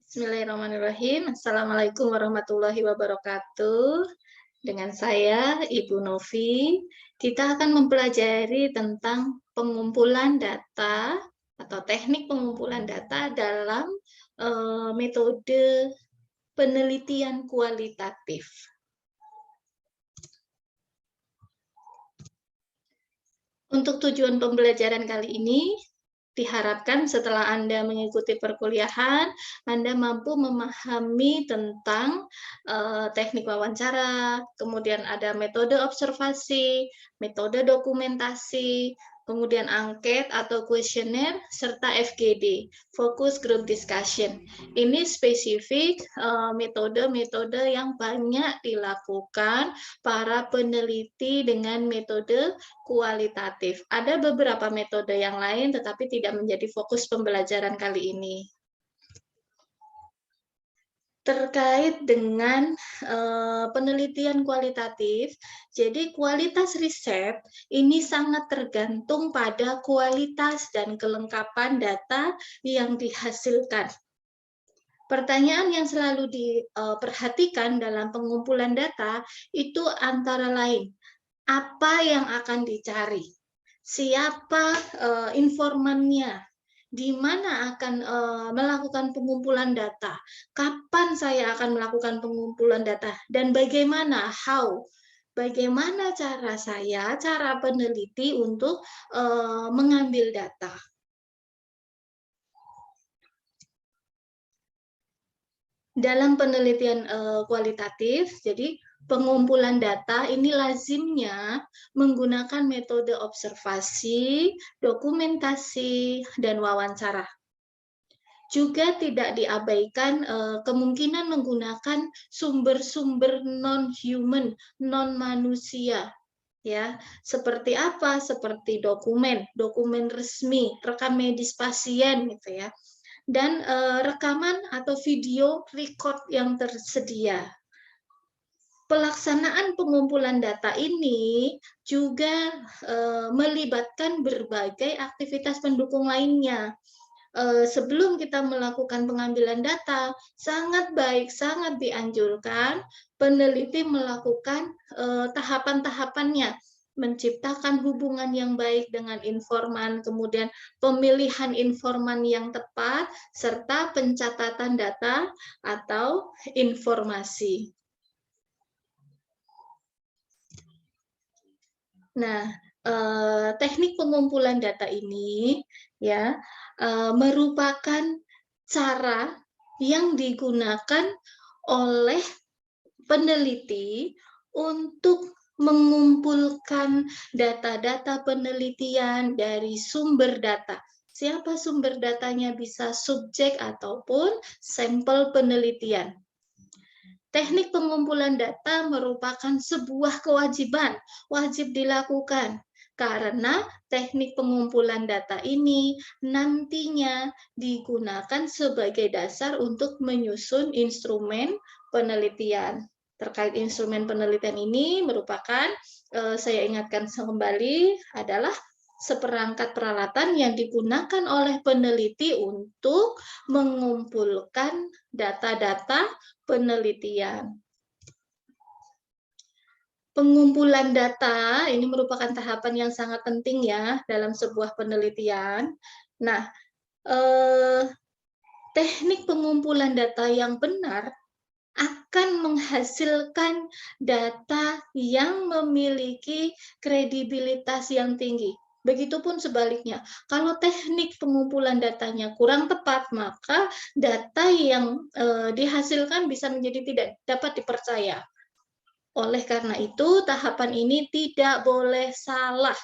Bismillahirrahmanirrahim. Assalamualaikum warahmatullahi wabarakatuh. Dengan saya, Ibu Novi, kita akan mempelajari tentang pengumpulan data atau teknik pengumpulan data dalam metode penelitian kualitatif. Untuk tujuan pembelajaran kali ini, diharapkan setelah Anda mengikuti perkuliahan, Anda mampu memahami tentang teknik wawancara, kemudian ada metode observasi, metode dokumentasi, kemudian angket atau kuesioner, serta FGD, Focus Group Discussion. Ini spesifik metode-metode yang banyak dilakukan para peneliti dengan metode kualitatif. Ada beberapa metode yang lain, tetapi tidak menjadi fokus pembelajaran kali ini. Terkait dengan penelitian kualitatif, jadi kualitas riset ini sangat tergantung pada kualitas dan kelengkapan data yang dihasilkan. Pertanyaan yang selalu diperhatikan dalam pengumpulan data itu antara lain, apa yang akan dicari, siapa informannya, di mana akan melakukan pengumpulan data, kapan saya akan melakukan pengumpulan data, dan bagaimana, bagaimana cara peneliti untuk mengambil data. Dalam penelitian kualitatif, jadi pengumpulan data ini lazimnya menggunakan metode observasi, dokumentasi, dan wawancara. Juga tidak diabaikan kemungkinan menggunakan sumber-sumber non-human, non-manusia. Ya, seperti apa? Seperti dokumen resmi, rekam medis pasien gitu ya. Dan rekaman atau video record yang tersedia. Pelaksanaan pengumpulan data ini juga melibatkan berbagai aktivitas pendukung lainnya. Sebelum kita melakukan pengambilan data, sangat baik, sangat dianjurkan peneliti melakukan tahapan-tahapannya, menciptakan hubungan yang baik dengan informan, kemudian pemilihan informan yang tepat, serta pencatatan data atau informasi. Nah, teknik pengumpulan data ini ya merupakan cara yang digunakan oleh peneliti untuk mengumpulkan data-data penelitian dari sumber data. Siapa sumber datanya, bisa subjek ataupun sampel penelitian. Teknik pengumpulan data merupakan sebuah kewajiban, wajib dilakukan, karena teknik pengumpulan data ini nantinya digunakan sebagai dasar untuk menyusun instrumen penelitian. Terkait instrumen penelitian ini merupakan, saya ingatkan kembali, adalah seperangkat peralatan yang digunakan oleh peneliti untuk mengumpulkan data-data penelitian. Pengumpulan data ini merupakan tahapan yang sangat penting ya dalam sebuah penelitian. Nah, teknik pengumpulan data yang benar akan menghasilkan data yang memiliki kredibilitas yang tinggi. Begitupun sebaliknya, kalau teknik pengumpulan datanya kurang tepat, maka data yang dihasilkan bisa menjadi tidak dapat dipercaya. Oleh karena itu, tahapan ini tidak boleh salah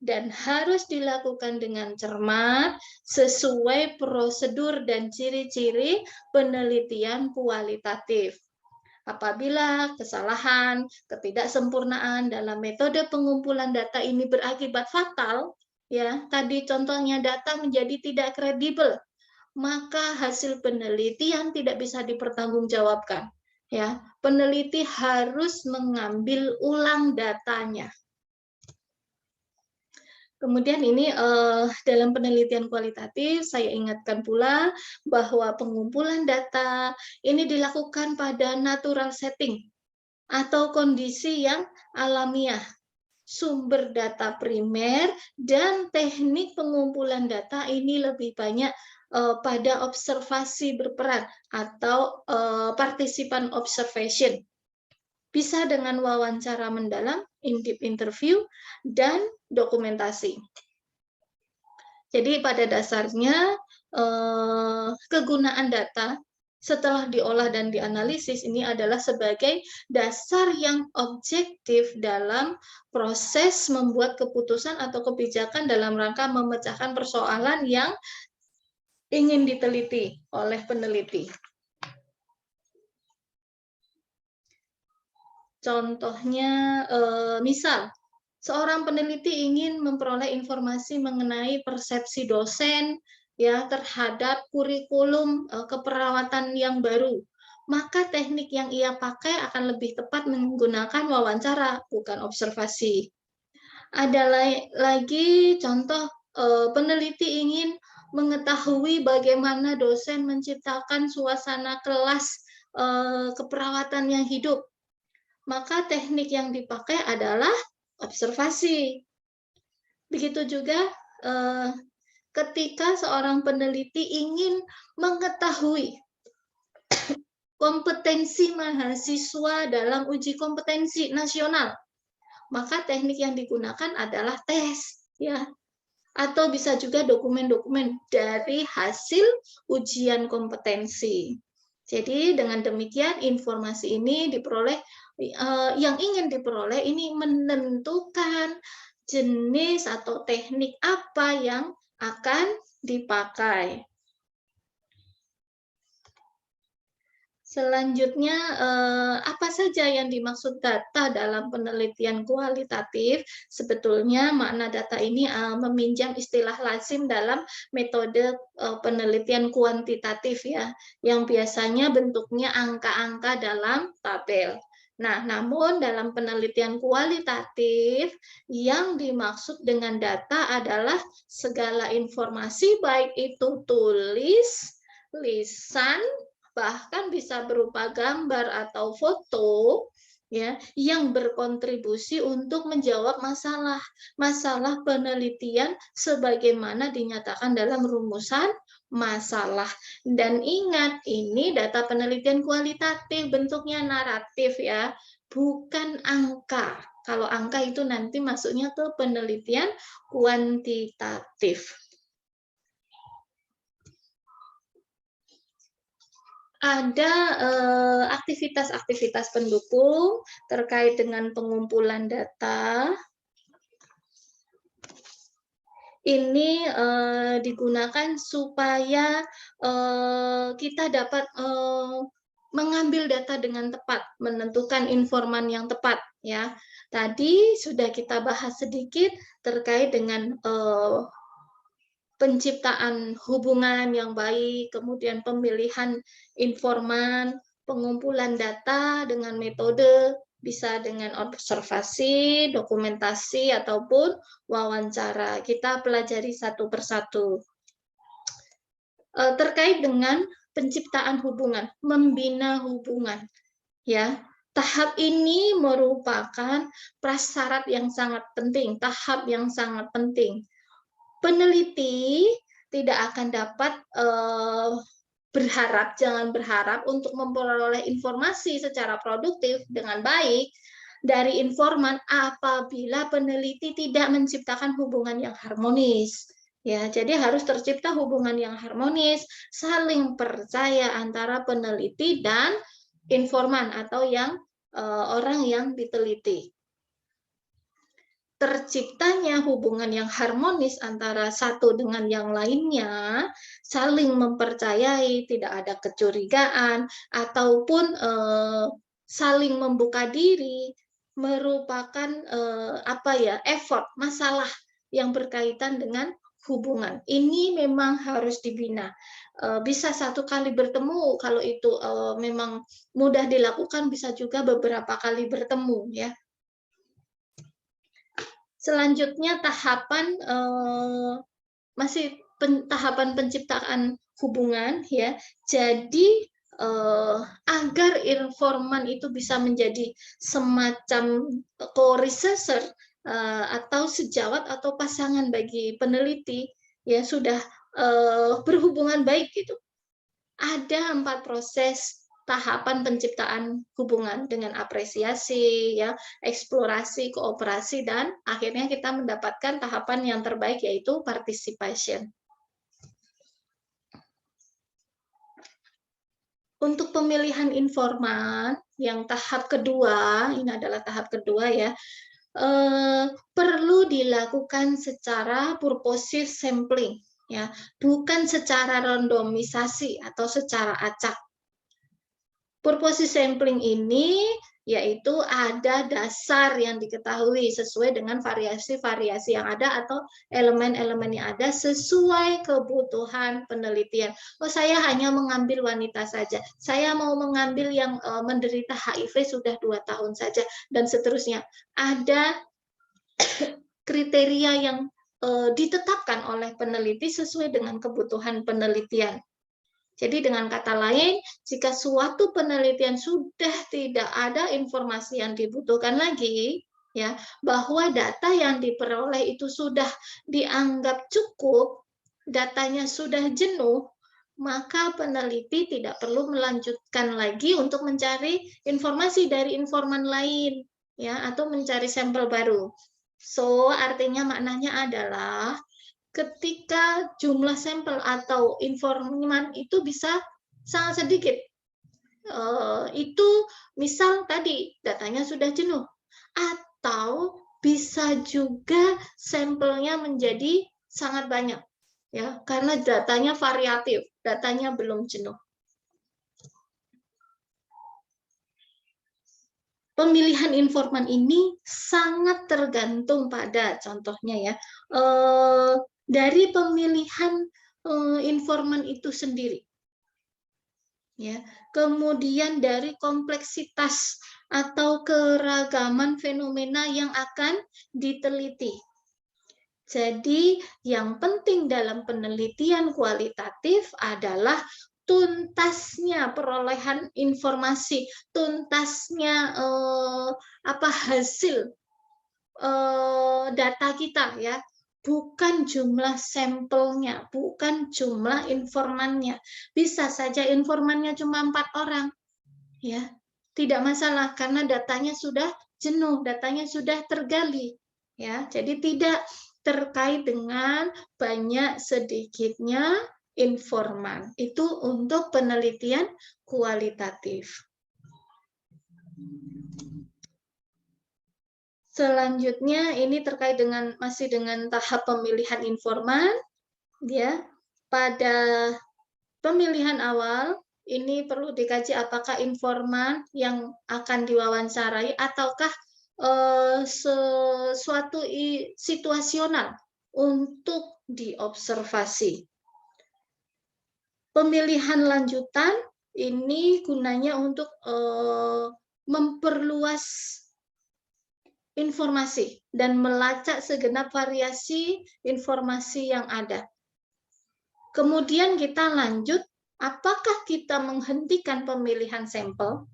dan harus dilakukan dengan cermat sesuai prosedur dan ciri-ciri penelitian kualitatif. Apabila kesalahan, ketidaksempurnaan dalam metode pengumpulan data ini berakibat fatal, ya, tadi contohnya data menjadi tidak kredibel, maka hasil penelitian tidak bisa dipertanggungjawabkan. Ya, peneliti harus mengambil ulang datanya. Kemudian ini dalam penelitian kualitatif, saya ingatkan pula bahwa pengumpulan data ini dilakukan pada natural setting atau kondisi yang alamiah. Sumber data primer dan teknik pengumpulan data ini lebih banyak pada observasi berperan atau partisipan observation. Bisa dengan wawancara mendalam, in-depth interview, dan dokumentasi. Jadi pada dasarnya kegunaan data setelah diolah dan dianalisis ini adalah sebagai dasar yang objektif dalam proses membuat keputusan atau kebijakan dalam rangka memecahkan persoalan yang ingin diteliti oleh peneliti. Contohnya, misal, seorang peneliti ingin memperoleh informasi mengenai persepsi dosen ya terhadap kurikulum keperawatan yang baru. Maka teknik yang ia pakai akan lebih tepat menggunakan wawancara, bukan observasi. Ada lagi contoh peneliti ingin mengetahui bagaimana dosen menciptakan suasana kelas keperawatan yang hidup. Maka teknik yang dipakai adalah observasi. Begitu juga ketika seorang peneliti ingin mengetahui kompetensi mahasiswa dalam uji kompetensi nasional, maka teknik yang digunakan adalah tes, ya, atau bisa juga dokumen-dokumen dari hasil ujian kompetensi. Jadi dengan demikian informasi ini diperoleh, yang ingin diperoleh ini menentukan jenis atau teknik apa yang akan dipakai. Selanjutnya, apa saja yang dimaksud data dalam penelitian kualitatif? Sebetulnya makna data ini meminjam istilah lazim dalam metode penelitian kuantitatif ya, yang biasanya bentuknya angka-angka dalam tabel. Nah, namun dalam penelitian kualitatif, yang dimaksud dengan data adalah segala informasi baik itu tulis, lisan, bahkan bisa berupa gambar atau foto ya yang berkontribusi untuk menjawab masalah penelitian sebagaimana dinyatakan dalam rumusan masalah. Dan ingat, ini data penelitian kualitatif, bentuknya naratif ya, bukan angka. Kalau angka itu nanti masuknya ke penelitian kuantitatif. Ada aktivitas-aktivitas pendukung terkait dengan pengumpulan data. Ini digunakan supaya kita dapat mengambil data dengan tepat, menentukan informan yang tepat. Ya, tadi sudah kita bahas sedikit terkait dengan penciptaan hubungan yang baik, kemudian pemilihan informan, pengumpulan data dengan metode, bisa dengan observasi, dokumentasi, ataupun wawancara. Kita pelajari satu persatu. Terkait dengan penciptaan hubungan, membina hubungan. Ya, tahap ini merupakan prasyarat yang sangat penting, tahap yang sangat penting. Peneliti tidak akan dapat jangan berharap untuk memperoleh informasi secara produktif dengan baik dari informan apabila peneliti tidak menciptakan hubungan yang harmonis. Ya, jadi harus tercipta hubungan yang harmonis, saling percaya antara peneliti dan informan atau orang yang diteliti. Terciptanya hubungan yang harmonis antara satu dengan yang lainnya, saling mempercayai, tidak ada kecurigaan, ataupun saling membuka diri, merupakan effort, masalah yang berkaitan dengan hubungan. Ini memang harus dibina. Bisa satu kali bertemu, kalau itu memang mudah dilakukan, bisa juga beberapa kali bertemu, ya. Selanjutnya tahapan masih tahapan penciptaan hubungan ya. Jadi agar informan itu bisa menjadi semacam co-researcher atau sejawat atau pasangan bagi peneliti ya sudah berhubungan baik gitu. Ada 4 proses tahapan penciptaan hubungan dengan apresiasi, ya, eksplorasi, kooperasi, dan akhirnya kita mendapatkan tahapan yang terbaik yaitu participation. Untuk pemilihan informan yang tahap kedua, ini adalah tahap kedua ya, perlu dilakukan secara purposive sampling, ya, bukan secara randomisasi atau secara acak. Purposive sampling ini yaitu ada dasar yang diketahui sesuai dengan variasi-variasi yang ada atau elemen-elemen yang ada sesuai kebutuhan penelitian. Oh, saya hanya mengambil wanita saja. Saya mau mengambil yang menderita HIV sudah 2 tahun saja dan seterusnya. Ada kriteria yang ditetapkan oleh peneliti sesuai dengan kebutuhan penelitian. Jadi dengan kata lain, jika suatu penelitian sudah tidak ada informasi yang dibutuhkan lagi, ya, bahwa data yang diperoleh itu sudah dianggap cukup, datanya sudah jenuh, maka peneliti tidak perlu melanjutkan lagi untuk mencari informasi dari informan lain, ya, atau mencari sampel baru. So, artinya maknanya adalah ketika jumlah sampel atau informan itu bisa sangat sedikit. Itu misal tadi datanya sudah jenuh, atau bisa juga sampelnya menjadi sangat banyak, ya, karena datanya variatif, datanya belum jenuh. Pemilihan informan ini sangat tergantung pada contohnya ya, dari pemilihan informan itu sendiri. Ya, kemudian dari kompleksitas atau keragaman fenomena yang akan diteliti. Jadi, yang penting dalam penelitian kualitatif adalah tuntasnya perolehan informasi, tuntasnya hasil data kita ya, bukan jumlah sampelnya, bukan jumlah informannya. Bisa saja informannya cuma 4 orang, ya, tidak masalah karena datanya sudah jenuh, datanya sudah tergali, ya. Jadi tidak terkait dengan banyak sedikitnya informan. Itu untuk penelitian kualitatif. Selanjutnya ini terkait dengan masih dengan tahap pemilihan informan, ya. Pada pemilihan awal ini perlu dikaji apakah informan yang akan diwawancarai ataukah sesuatu situasional untuk diobservasi. Pemilihan lanjutan ini gunanya untuk memperluas informasi dan melacak segenap variasi informasi yang ada. Kemudian kita lanjut, apakah kita menghentikan pemilihan sampel,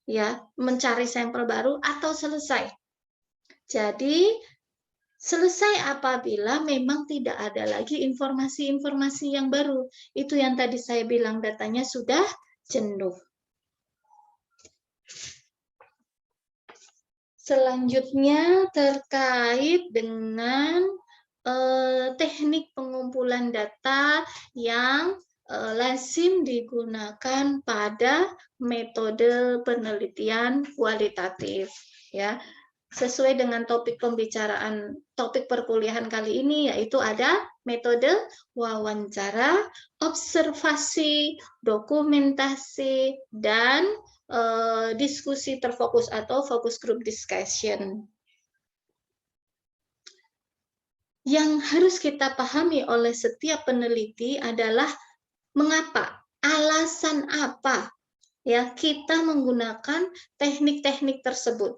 ya, mencari sampel baru atau selesai? Jadi selesai apabila memang tidak ada lagi informasi-informasi yang baru. Itu yang tadi saya bilang datanya sudah jenuh. Selanjutnya terkait dengan teknik pengumpulan data yang lazim digunakan pada metode penelitian kualitatif, ya. Sesuai dengan topik pembicaraan, topik perkuliahan kali ini, yaitu ada metode wawancara, observasi, dokumentasi, dan diskusi terfokus atau focus group discussion. Yang harus kita pahami oleh setiap peneliti adalah mengapa, alasan apa ya kita menggunakan teknik-teknik tersebut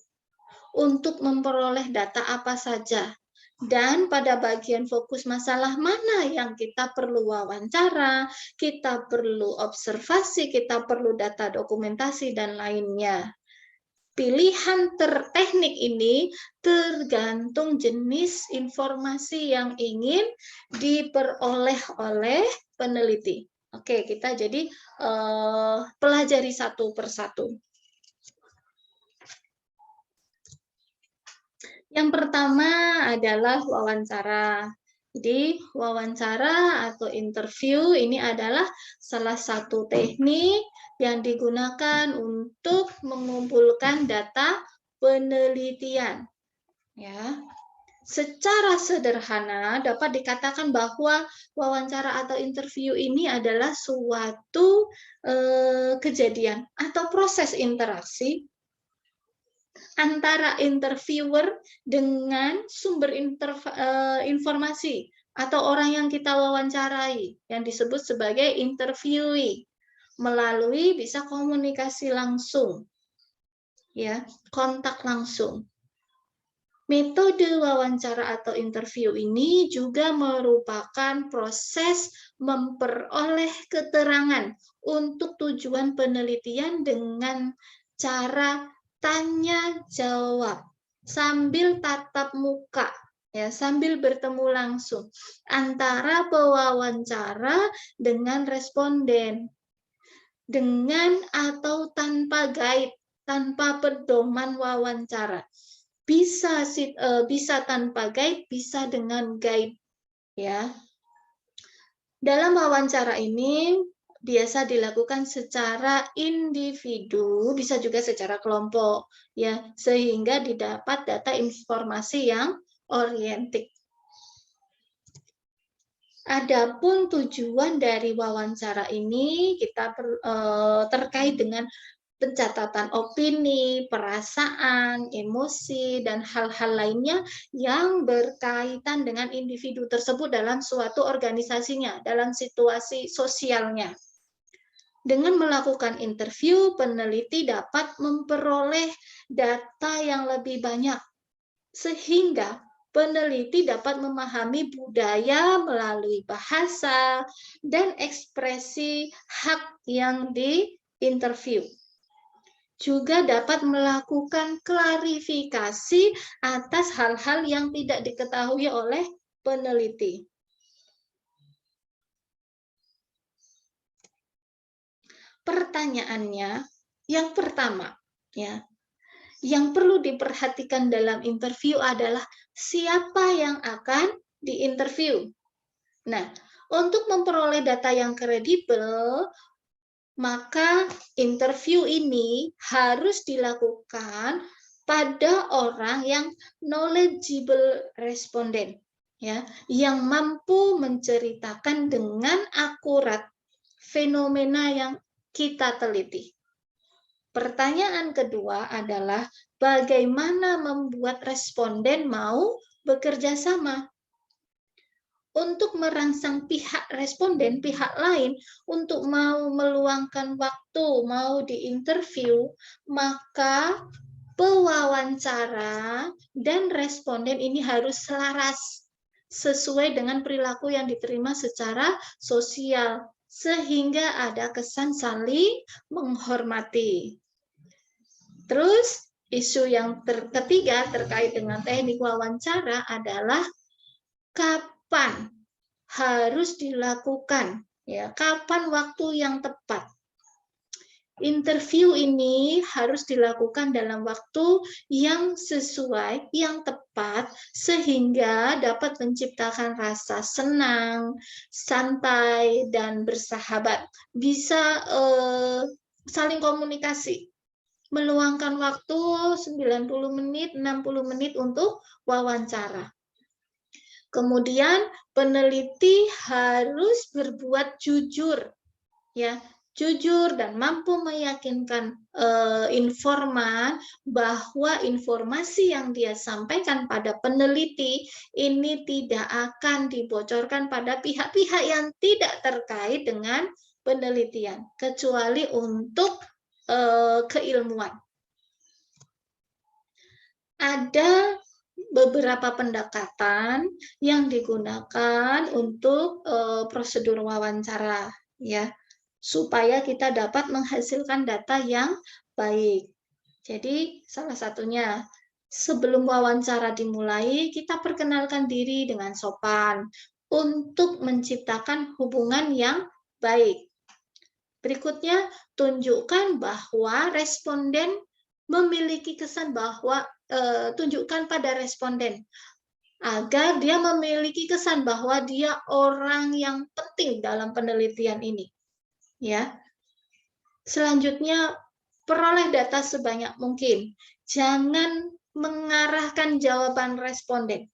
untuk memperoleh data apa saja, Dan pada bagian fokus masalah mana yang kita perlu wawancara, kita perlu observasi, kita perlu data dokumentasi, dan lainnya. Pilihan teknik ini tergantung jenis informasi yang ingin diperoleh oleh peneliti. Oke, kita jadi pelajari satu persatu. Yang pertama adalah wawancara. Jadi wawancara atau interview ini adalah salah satu teknik yang digunakan untuk mengumpulkan data penelitian. Ya. Secara sederhana dapat dikatakan bahwa wawancara atau interview ini adalah suatu kejadian atau proses interaksi antara interviewer dengan sumber informasi atau orang yang kita wawancarai, yang disebut sebagai interviewee, melalui bisa komunikasi langsung, ya, kontak langsung. Metode wawancara atau interview ini juga merupakan proses memperoleh keterangan untuk tujuan penelitian dengan cara tanya jawab sambil tatap muka, ya, sambil bertemu langsung antara pewawancara dengan responden, dengan atau tanpa guide, tanpa pedoman wawancara. Bisa tanpa guide, bisa dengan guide, ya. Dalam wawancara ini biasa dilakukan secara individu, bisa juga secara kelompok, ya, sehingga didapat data informasi yang oriented. Adapun tujuan dari wawancara ini kita terkait dengan pencatatan opini, perasaan, emosi, dan hal-hal lainnya yang berkaitan dengan individu tersebut dalam suatu organisasinya, dalam situasi sosialnya. Dengan melakukan interview, peneliti dapat memperoleh data yang lebih banyak, sehingga peneliti dapat memahami budaya melalui bahasa dan ekspresi hak yang diinterview. Juga dapat melakukan klarifikasi atas hal-hal yang tidak diketahui oleh peneliti. Pertanyaannya, yang pertama, ya, yang perlu diperhatikan dalam interview adalah siapa yang akan diinterview. Nah, untuk memperoleh data yang kredibel, maka interview ini harus dilakukan pada orang yang knowledgeable responden, ya, yang mampu menceritakan dengan akurat fenomena yang kita teliti. Pertanyaan kedua adalah bagaimana membuat responden mau bekerja sama. Untuk merangsang pihak responden, pihak lain, untuk mau meluangkan waktu, mau diinterview, maka pewawancara dan responden ini harus selaras, sesuai dengan perilaku yang diterima secara sosial, sehingga ada kesan saling menghormati. Terus, isu yang ketiga terkait dengan teknik wawancara adalah kapan harus dilakukan, ya, kapan waktu yang tepat. Interview ini harus dilakukan dalam waktu yang sesuai, yang tepat, sehingga dapat menciptakan rasa senang, santai, dan bersahabat. Bisa saling komunikasi, meluangkan waktu 90 menit, 60 menit untuk wawancara. Kemudian peneliti harus berbuat jujur, ya, jujur dan mampu meyakinkan informan bahwa informasi yang dia sampaikan pada peneliti ini tidak akan dibocorkan pada pihak-pihak yang tidak terkait dengan penelitian, kecuali untuk keilmuan. Ada beberapa pendekatan yang digunakan untuk prosedur wawancara, ya, supaya kita dapat menghasilkan data yang baik. Jadi salah satunya, sebelum wawancara dimulai, kita perkenalkan diri dengan sopan untuk menciptakan hubungan yang baik. Berikutnya, tunjukkan bahwa responden memiliki kesan bahwa tunjukkan pada responden agar dia memiliki kesan bahwa dia orang yang penting dalam penelitian ini. Ya. Selanjutnya, peroleh data sebanyak mungkin. Jangan mengarahkan jawaban responden.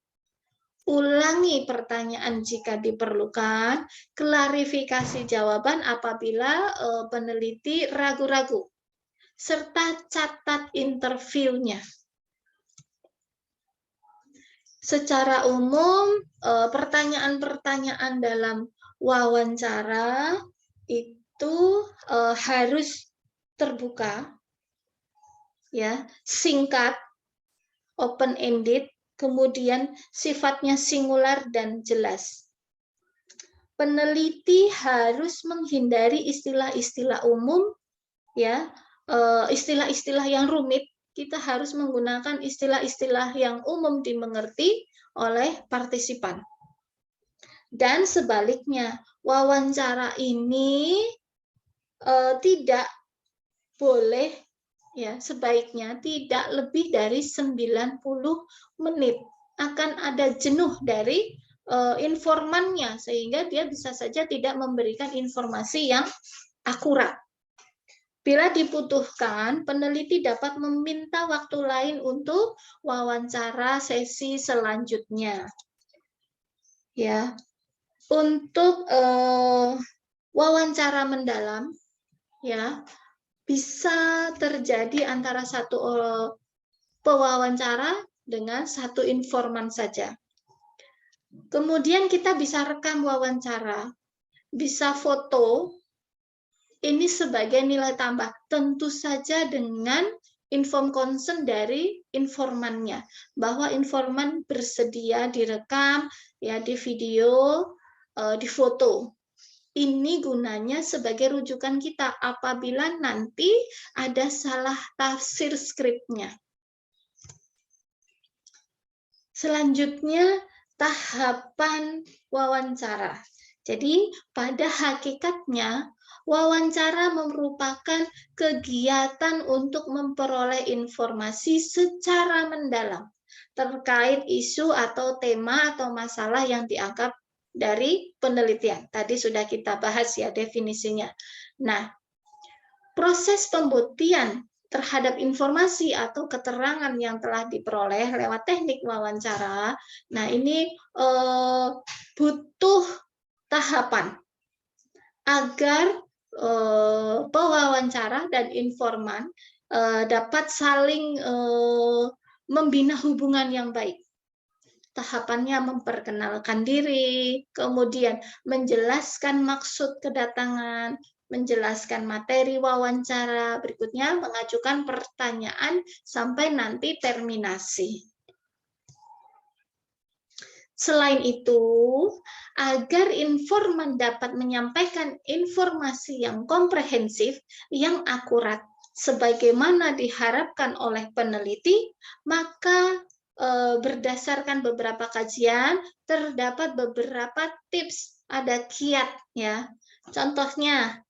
Ulangi pertanyaan jika diperlukan, klarifikasi jawaban apabila peneliti ragu-ragu, serta catat interviewnya. Secara umum, pertanyaan-pertanyaan dalam wawancara itu harus terbuka, ya, singkat, open-ended, kemudian sifatnya singular dan jelas. Peneliti harus menghindari istilah-istilah umum, ya, istilah-istilah yang rumit. Kita harus menggunakan istilah-istilah yang umum dimengerti oleh partisipan. Dan sebaliknya, wawancara ini tidak boleh, ya, sebaiknya tidak lebih dari 90 menit. Akan ada jenuh dari informannya, sehingga dia bisa saja tidak memberikan informasi yang akurat. Bila dibutuhkan, peneliti dapat meminta waktu lain untuk wawancara sesi selanjutnya. Ya, untuk wawancara mendalam, ya, bisa terjadi antara satu pewawancara dengan satu informan saja. Kemudian kita bisa rekam wawancara, bisa foto. Ini sebagai nilai tambah, tentu saja dengan inform consent dari informannya, bahwa informan bersedia direkam, ya, di video, di foto. Ini gunanya sebagai rujukan kita apabila nanti ada salah tafsir skripnya. Selanjutnya, tahapan wawancara. Jadi, pada hakikatnya, wawancara merupakan kegiatan untuk memperoleh informasi secara mendalam terkait isu atau tema atau masalah yang dianggap dari penelitian. Tadi sudah kita bahas, ya, definisinya. Nah, proses pembuktian terhadap informasi atau keterangan yang telah diperoleh lewat teknik wawancara, nah ini butuh tahapan agar pewawancara dan informan dapat saling membina hubungan yang baik. Tahapannya memperkenalkan diri, kemudian menjelaskan maksud kedatangan, menjelaskan materi wawancara, berikutnya mengajukan pertanyaan sampai nanti terminasi. Selain itu, agar informan dapat menyampaikan informasi yang komprehensif, yang akurat, sebagaimana diharapkan oleh peneliti, maka berdasarkan beberapa kajian, terdapat beberapa tips, ada kiat, ya. Contohnya,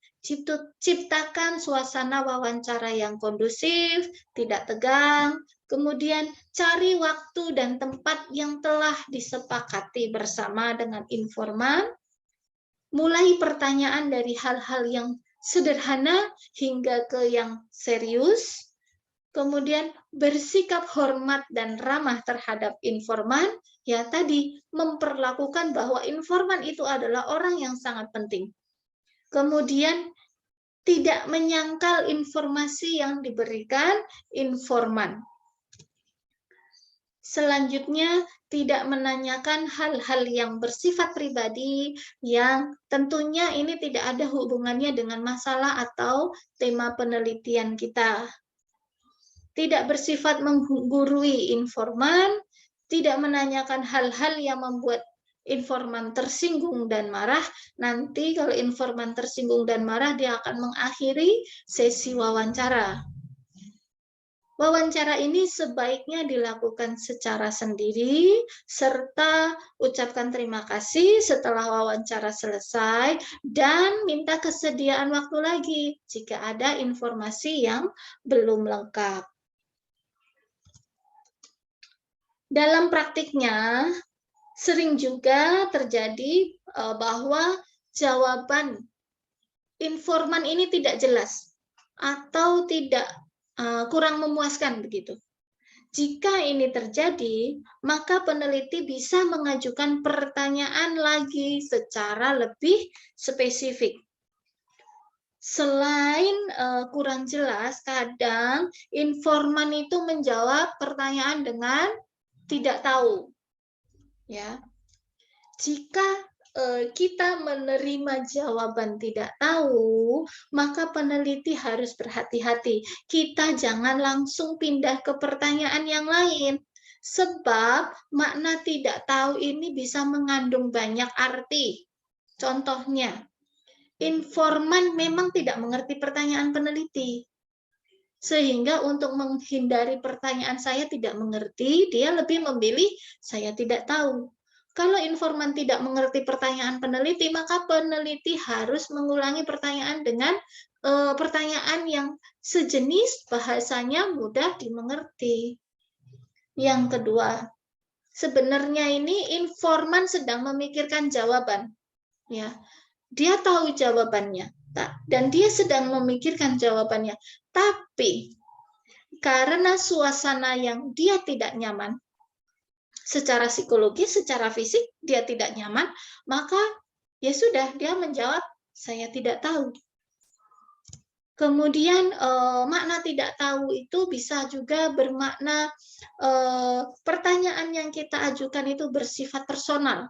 ciptakan suasana wawancara yang kondusif, tidak tegang, kemudian cari waktu dan tempat yang telah disepakati bersama dengan informan, mulai pertanyaan dari hal-hal yang sederhana hingga ke yang serius, kemudian bersikap hormat dan ramah terhadap informan, ya tadi, memperlakukan bahwa informan itu adalah orang yang sangat penting. Kemudian tidak menyangkal informasi yang diberikan informan. Selanjutnya, tidak menanyakan hal-hal yang bersifat pribadi yang tentunya ini tidak ada hubungannya dengan masalah atau tema penelitian kita. Tidak bersifat menggurui informan, tidak menanyakan hal-hal yang membuat informan tersinggung dan marah, nanti kalau informan tersinggung dan marah, dia akan mengakhiri sesi wawancara. Wawancara ini sebaiknya dilakukan secara sendiri, serta ucapkan terima kasih setelah wawancara selesai, dan minta kesediaan waktu lagi jika ada informasi yang belum lengkap. Dalam praktiknya, sering juga terjadi bahwa jawaban informan ini tidak jelas atau tidak kurang memuaskan begitu. Jika ini terjadi, maka peneliti bisa mengajukan pertanyaan lagi secara lebih spesifik. Selain kurang jelas, kadang informan itu menjawab pertanyaan dengan tidak tahu. Ya, jika kita menerima jawaban tidak tahu, maka peneliti harus berhati-hati. Kita jangan langsung pindah ke pertanyaan yang lain, sebab makna tidak tahu ini bisa mengandung banyak arti. Contohnya, informan memang tidak mengerti pertanyaan peneliti, sehingga untuk menghindari pertanyaan saya tidak mengerti, dia lebih memilih saya tidak tahu. Kalau informan tidak mengerti pertanyaan peneliti, maka peneliti harus mengulangi pertanyaan dengan pertanyaan yang sejenis, bahasanya mudah dimengerti. Yang kedua, sebenarnya ini informan sedang memikirkan jawaban. Ya, dia tahu jawabannya, dan dia sedang memikirkan jawabannya. Tapi karena suasana yang dia tidak nyaman, secara psikologis, secara fisik dia tidak nyaman, maka ya sudah, dia menjawab saya tidak tahu. Kemudian makna tidak tahu itu bisa juga bermakna pertanyaan yang kita ajukan itu bersifat personal,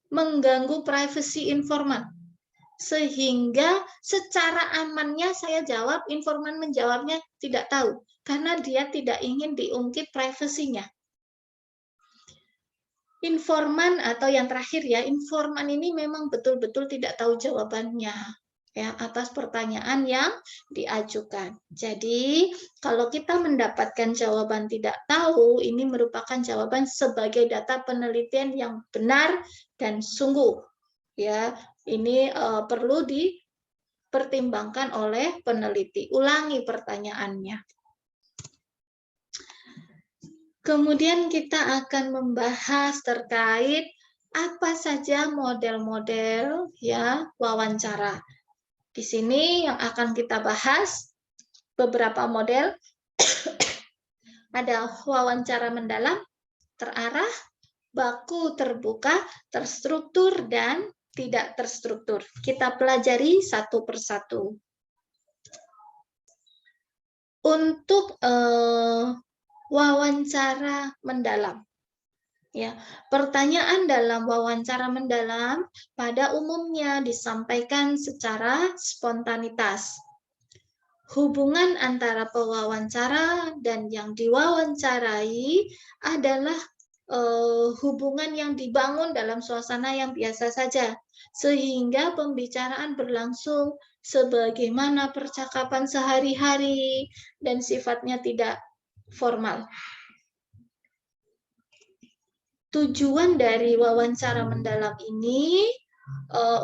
mengganggu privasi informan, sehingga secara amannya saya jawab, informan menjawabnya tidak tahu, karena dia tidak ingin diungkit privasinya. Informan atau yang terakhir ya, informan ini memang betul-betul tidak tahu jawabannya ya atas pertanyaan yang diajukan. Jadi, kalau kita mendapatkan jawaban tidak tahu, ini merupakan jawaban sebagai data penelitian yang benar dan sungguh. Ya, ini perlu dipertimbangkan oleh peneliti. Ulangi pertanyaannya. Kemudian kita akan membahas terkait apa saja model-model ya wawancara. Di sini yang akan kita bahas beberapa model. Ada wawancara mendalam, terarah, baku terbuka, terstruktur, dan tidak terstruktur. Kita pelajari satu persatu. Untuk wawancara mendalam. Ya, pertanyaan dalam wawancara mendalam pada umumnya disampaikan secara spontanitas. Hubungan antara pewawancara dan yang diwawancarai adalah hubungan yang dibangun dalam suasana yang biasa saja, sehingga pembicaraan berlangsung sebagaimana percakapan sehari-hari dan sifatnya tidak formal. Tujuan dari wawancara mendalam ini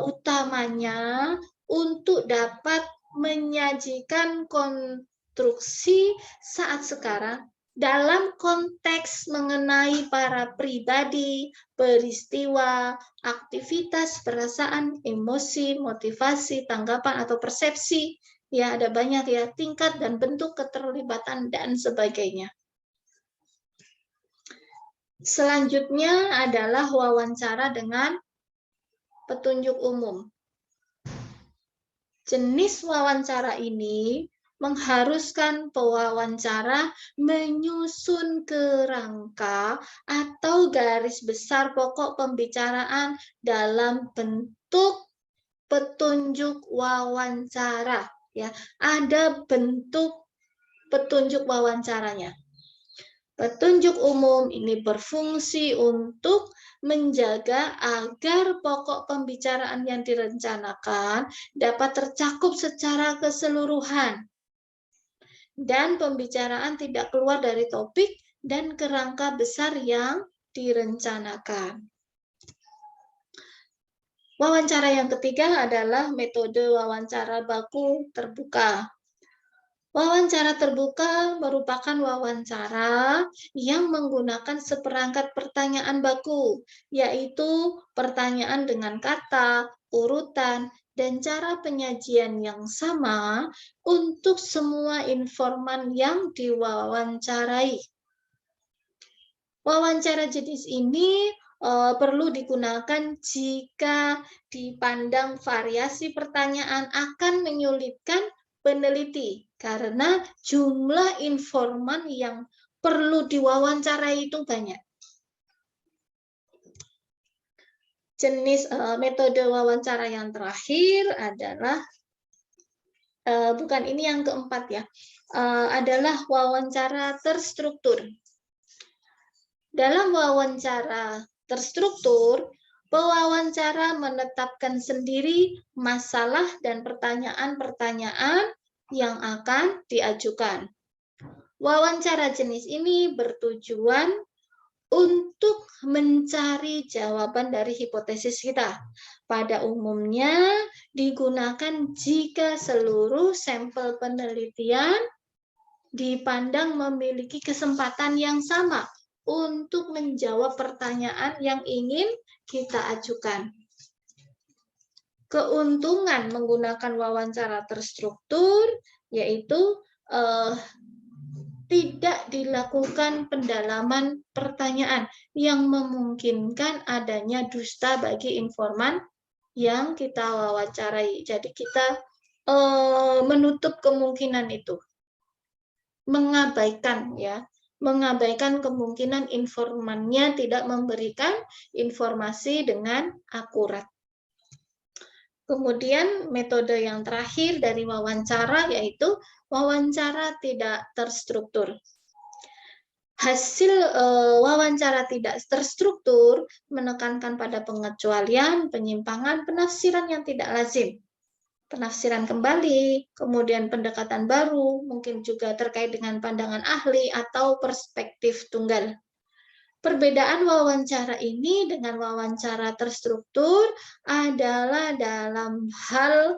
utamanya untuk dapat menyajikan konstruksi saat sekarang dalam konteks mengenai para pribadi, peristiwa, aktivitas, perasaan, emosi, motivasi, tanggapan atau persepsi. Ya, ada banyak ya, tingkat dan bentuk keterlibatan dan sebagainya. Selanjutnya adalah wawancara dengan petunjuk umum. Jenis wawancara ini mengharuskan pewawancara menyusun kerangka atau garis besar pokok pembicaraan dalam bentuk petunjuk wawancara. Ya, ada bentuk petunjuk wawancaranya. Petunjuk umum ini berfungsi untuk menjaga agar pokok pembicaraan yang direncanakan dapat tercakup secara keseluruhan dan pembicaraan tidak keluar dari topik dan kerangka besar yang direncanakan. Wawancara yang ketiga adalah metode wawancara baku terbuka. Wawancara terbuka merupakan wawancara yang menggunakan seperangkat pertanyaan baku, yaitu pertanyaan dengan kata, urutan, dan cara penyajian yang sama untuk semua informan yang diwawancarai. Wawancara jenis ini perlu digunakan jika dipandang variasi pertanyaan akan menyulitkan peneliti karena jumlah informan yang perlu diwawancarai itu banyak. Jenis metode wawancara yang terakhir adalah bukan ini yang keempat ya, adalah wawancara terstruktur. Dalam wawancara terstruktur, pewawancara menetapkan sendiri masalah dan pertanyaan-pertanyaan yang akan diajukan. Wawancara jenis ini bertujuan untuk mencari jawaban dari hipotesis kita. Pada umumnya digunakan jika seluruh sampel penelitian dipandang memiliki kesempatan yang sama untuk menjawab pertanyaan yang ingin kita ajukan. Keuntungan menggunakan wawancara terstruktur yaitu tidak dilakukan pendalaman pertanyaan yang memungkinkan adanya dusta bagi informan yang kita wawancarai. Jadi kita menutup kemungkinan itu, mengabaikan kemungkinan informannya tidak memberikan informasi dengan akurat. Kemudian metode yang terakhir dari wawancara yaitu wawancara tidak terstruktur. Hasil wawancara tidak terstruktur menekankan pada pengecualian, penyimpangan, penafsiran yang tidak lazim. Penafsiran kembali, kemudian pendekatan baru, mungkin juga terkait dengan pandangan ahli atau perspektif tunggal. Perbedaan wawancara ini dengan wawancara terstruktur adalah dalam hal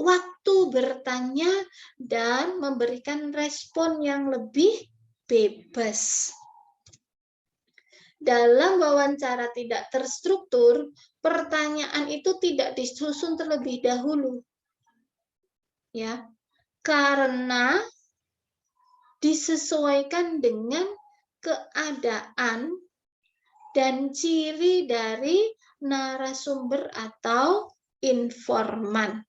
waktu bertanya dan memberikan respon yang lebih bebas. Dalam wawancara tidak terstruktur, pertanyaan itu tidak disusun terlebih dahulu. Ya, karena disesuaikan dengan keadaan dan ciri dari narasumber atau informan.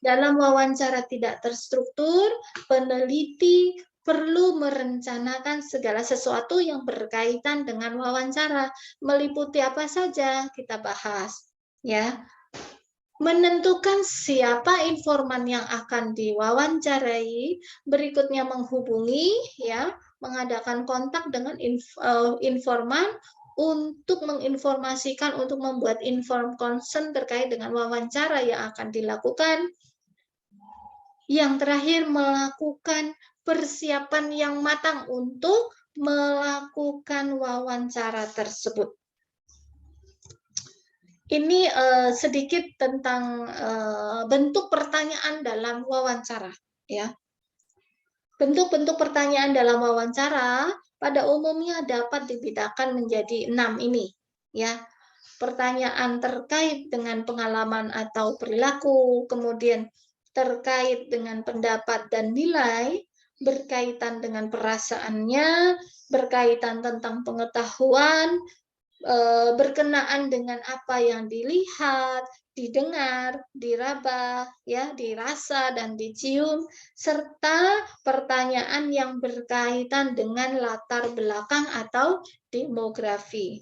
Dalam wawancara tidak terstruktur, peneliti perlu merencanakan segala sesuatu yang berkaitan dengan wawancara, meliputi apa saja kita bahas, ya. Menentukan siapa informan yang akan diwawancarai, berikutnya menghubungi, ya, mengadakan kontak dengan informan untuk menginformasikan, untuk membuat informed consent terkait dengan wawancara yang akan dilakukan. Yang terakhir, melakukan persiapan yang matang untuk melakukan wawancara tersebut. Ini sedikit tentang bentuk pertanyaan dalam wawancara, ya. Bentuk-bentuk pertanyaan dalam wawancara pada umumnya dapat dibedakan menjadi 6 ini, ya. Pertanyaan terkait dengan pengalaman atau perilaku, kemudian terkait dengan pendapat dan nilai, berkaitan dengan perasaannya, berkaitan tentang pengetahuan, berkenaan dengan apa yang dilihat, didengar, diraba, ya, dirasa dan dicium, serta pertanyaan yang berkaitan dengan latar belakang atau demografi.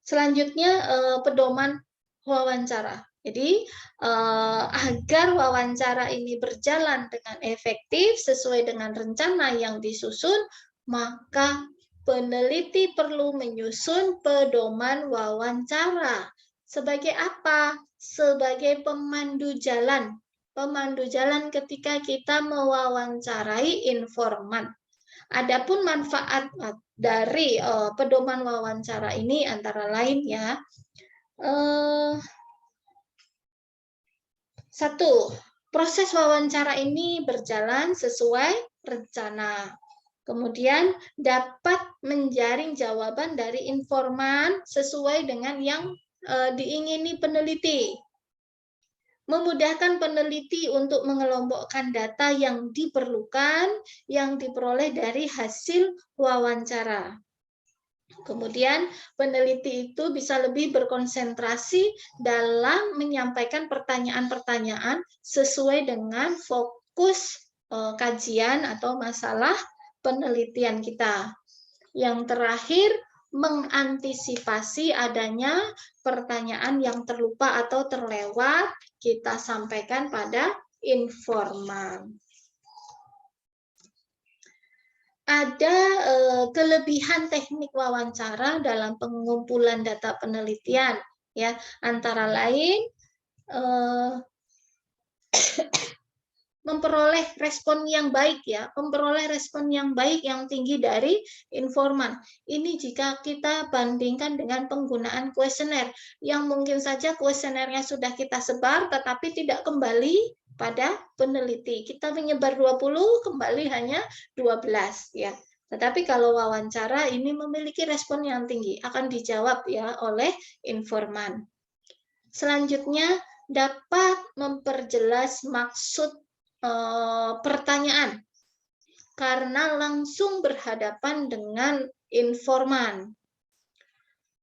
Selanjutnya pedoman wawancara. Jadi agar wawancara ini berjalan dengan efektif sesuai dengan rencana yang disusun, maka peneliti perlu menyusun pedoman wawancara. Sebagai apa? Sebagai pemandu jalan. Pemandu jalan ketika kita mewawancarai informan. Adapun manfaat dari pedoman wawancara ini antara lain ya, satu, proses wawancara ini berjalan sesuai rencana. Kemudian dapat menjaring jawaban dari informan sesuai dengan yang diingini peneliti. Memudahkan peneliti untuk mengelompokkan data yang diperlukan, yang diperoleh dari hasil wawancara. Kemudian peneliti itu bisa lebih berkonsentrasi dalam menyampaikan pertanyaan-pertanyaan sesuai dengan fokus kajian atau masalah penelitian kita. Yang terakhir, mengantisipasi adanya pertanyaan yang terlupa atau terlewat, kita sampaikan pada informan. Ada kelebihan teknik wawancara dalam pengumpulan data penelitian, ya, antara lain memperoleh respon yang baik, ya, memperoleh respon yang baik yang tinggi dari informan. Ini jika kita bandingkan dengan penggunaan kuesioner, yang mungkin saja kuesionernya sudah kita sebar, tetapi tidak kembali pada peneliti. Kita menyebar 20, kembali hanya 12 ya. Tetapi kalau wawancara ini memiliki respon yang tinggi, akan dijawab ya oleh informan. Selanjutnya dapat memperjelas maksud pertanyaan karena langsung berhadapan dengan informan.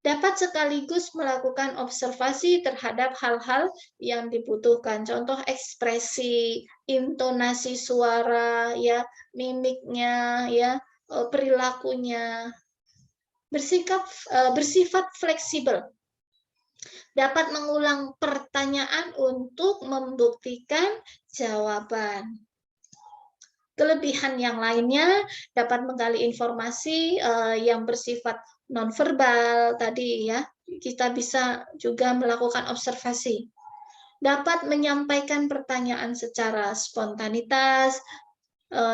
Dapat sekaligus melakukan observasi terhadap hal-hal yang dibutuhkan. Contoh ekspresi, intonasi suara, ya, mimiknya, ya, perilakunya. Bersifat fleksibel. Dapat mengulang pertanyaan untuk membuktikan jawaban. Kelebihan yang lainnya dapat menggali informasi yang bersifat nonverbal tadi ya. Kita bisa juga melakukan observasi. Dapat menyampaikan pertanyaan secara spontanitas,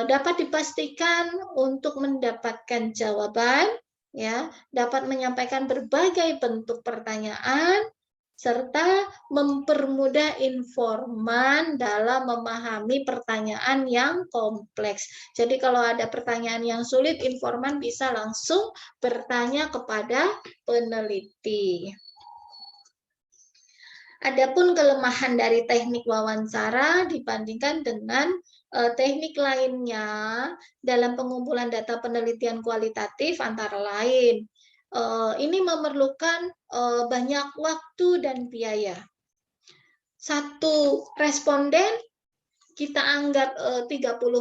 dapat dipastikan untuk mendapatkan jawaban, ya, dapat menyampaikan berbagai bentuk pertanyaan, serta mempermudah informan dalam memahami pertanyaan yang kompleks. Jadi kalau ada pertanyaan yang sulit, informan bisa langsung bertanya kepada peneliti. Adapun kelemahan dari teknik wawancara dibandingkan dengan teknik lainnya dalam pengumpulan data penelitian kualitatif antara lain, ini memerlukan banyak waktu dan biaya. Satu responden kita anggap 30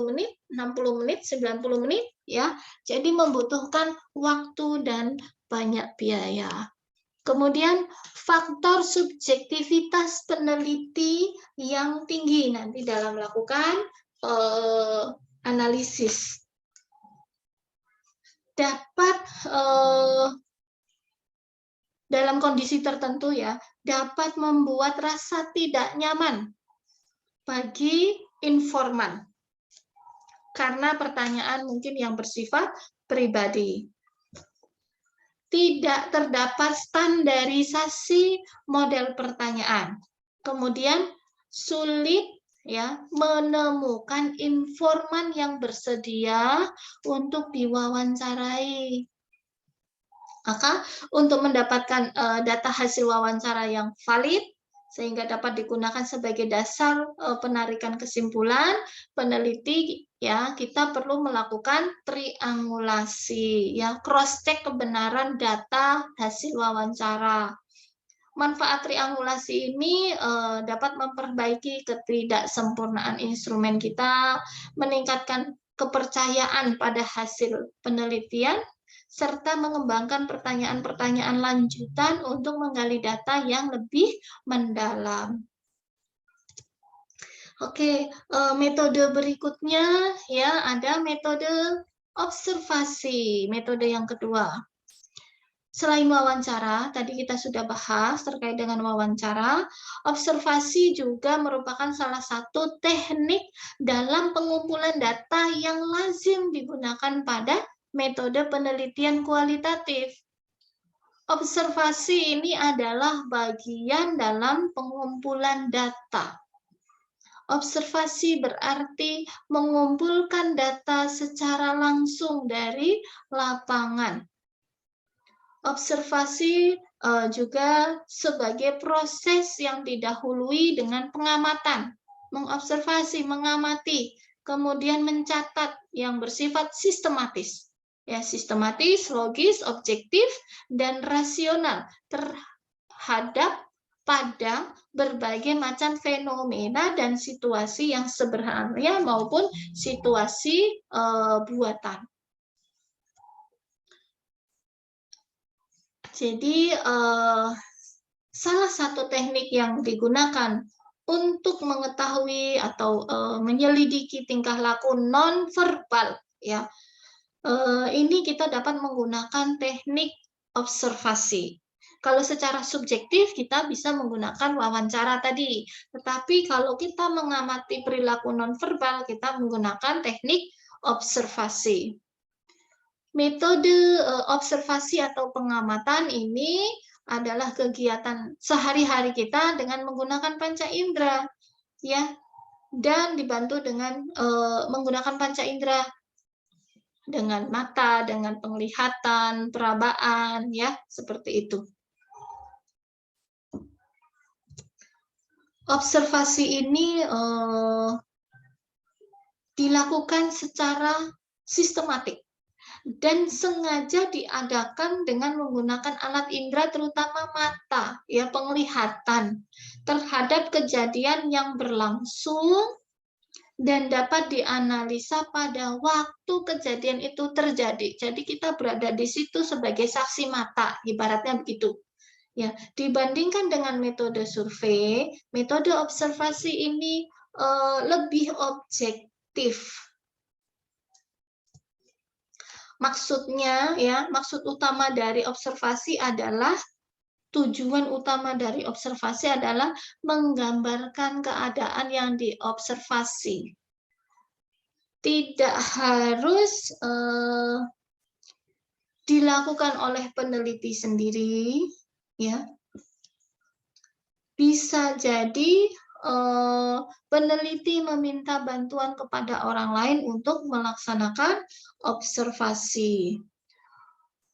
menit, 60 menit, 90 menit, ya. Jadi membutuhkan waktu dan banyak biaya. Kemudian faktor subjektivitas peneliti yang tinggi nanti dalam melakukan analisis. Dapat dalam kondisi tertentu ya, dapat membuat rasa tidak nyaman bagi informan karena pertanyaan mungkin yang bersifat pribadi. Tidak terdapat standarisasi model pertanyaan. Kemudian sulit ya menemukan informan yang bersedia untuk diwawancarai. Maka untuk mendapatkan data hasil wawancara yang valid sehingga dapat digunakan sebagai dasar penarikan kesimpulan, peneliti ya kita perlu melakukan triangulasi ya, cross check kebenaran data hasil wawancara. Manfaat triangulasi ini dapat memperbaiki ketidaksempurnaan instrumen kita, meningkatkan kepercayaan pada hasil penelitian, serta mengembangkan pertanyaan-pertanyaan lanjutan untuk menggali data yang lebih mendalam. Oke, metode berikutnya ya ada metode observasi, metode yang kedua. Selain wawancara, tadi kita sudah bahas terkait dengan wawancara, observasi juga merupakan salah satu teknik dalam pengumpulan data yang lazim digunakan pada metode penelitian kualitatif. Observasi ini adalah bagian dalam pengumpulan data. Observasi berarti mengumpulkan data secara langsung dari lapangan. Observasi juga sebagai proses yang didahului dengan pengamatan, mengobservasi, mengamati, kemudian mencatat yang bersifat sistematis. Ya, sistematis, logis, objektif, dan rasional terhadap pada berbagai macam fenomena dan situasi yang sebenarnya maupun situasi buatan. Jadi, salah satu teknik yang digunakan untuk mengetahui atau menyelidiki tingkah laku non-verbal, ya, ini kita dapat menggunakan teknik observasi. Kalau secara subjektif kita bisa menggunakan wawancara tadi, tetapi kalau kita mengamati perilaku non-verbal, kita menggunakan teknik observasi. Metode observasi atau pengamatan ini adalah kegiatan sehari-hari kita dengan menggunakan panca indera, ya, dan dibantu dengan menggunakan panca indera dengan mata, dengan penglihatan, perabaan, ya, seperti itu. Observasi ini dilakukan secara sistematik dan sengaja diadakan dengan menggunakan alat indera terutama mata, ya, penglihatan terhadap kejadian yang berlangsung dan dapat dianalisa pada waktu kejadian itu terjadi. Jadi kita berada di situ sebagai saksi mata, ibaratnya begitu. Ya, dibandingkan dengan metode survei, metode observasi ini lebih objektif. Maksudnya, ya, maksud utama dari observasi adalah tujuan utama dari observasi adalah menggambarkan keadaan yang diobservasi. Tidak harus dilakukan oleh peneliti sendiri, ya. Bisa jadi peneliti meminta bantuan kepada orang lain untuk melaksanakan observasi.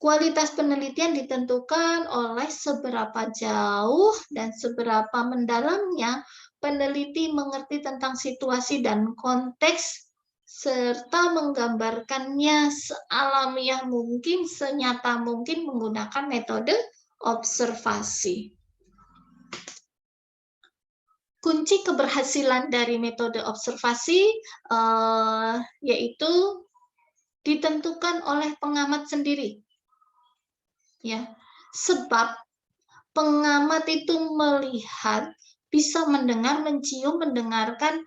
Kualitas penelitian ditentukan oleh seberapa jauh dan seberapa mendalamnya peneliti mengerti tentang situasi dan konteks, serta menggambarkannya sealamiah mungkin, senyata mungkin menggunakan metode observasi. Kunci keberhasilan dari metode observasi yaitu ditentukan oleh pengamat sendiri. Ya, sebab pengamat itu melihat, bisa mendengar, mencium, mendengarkan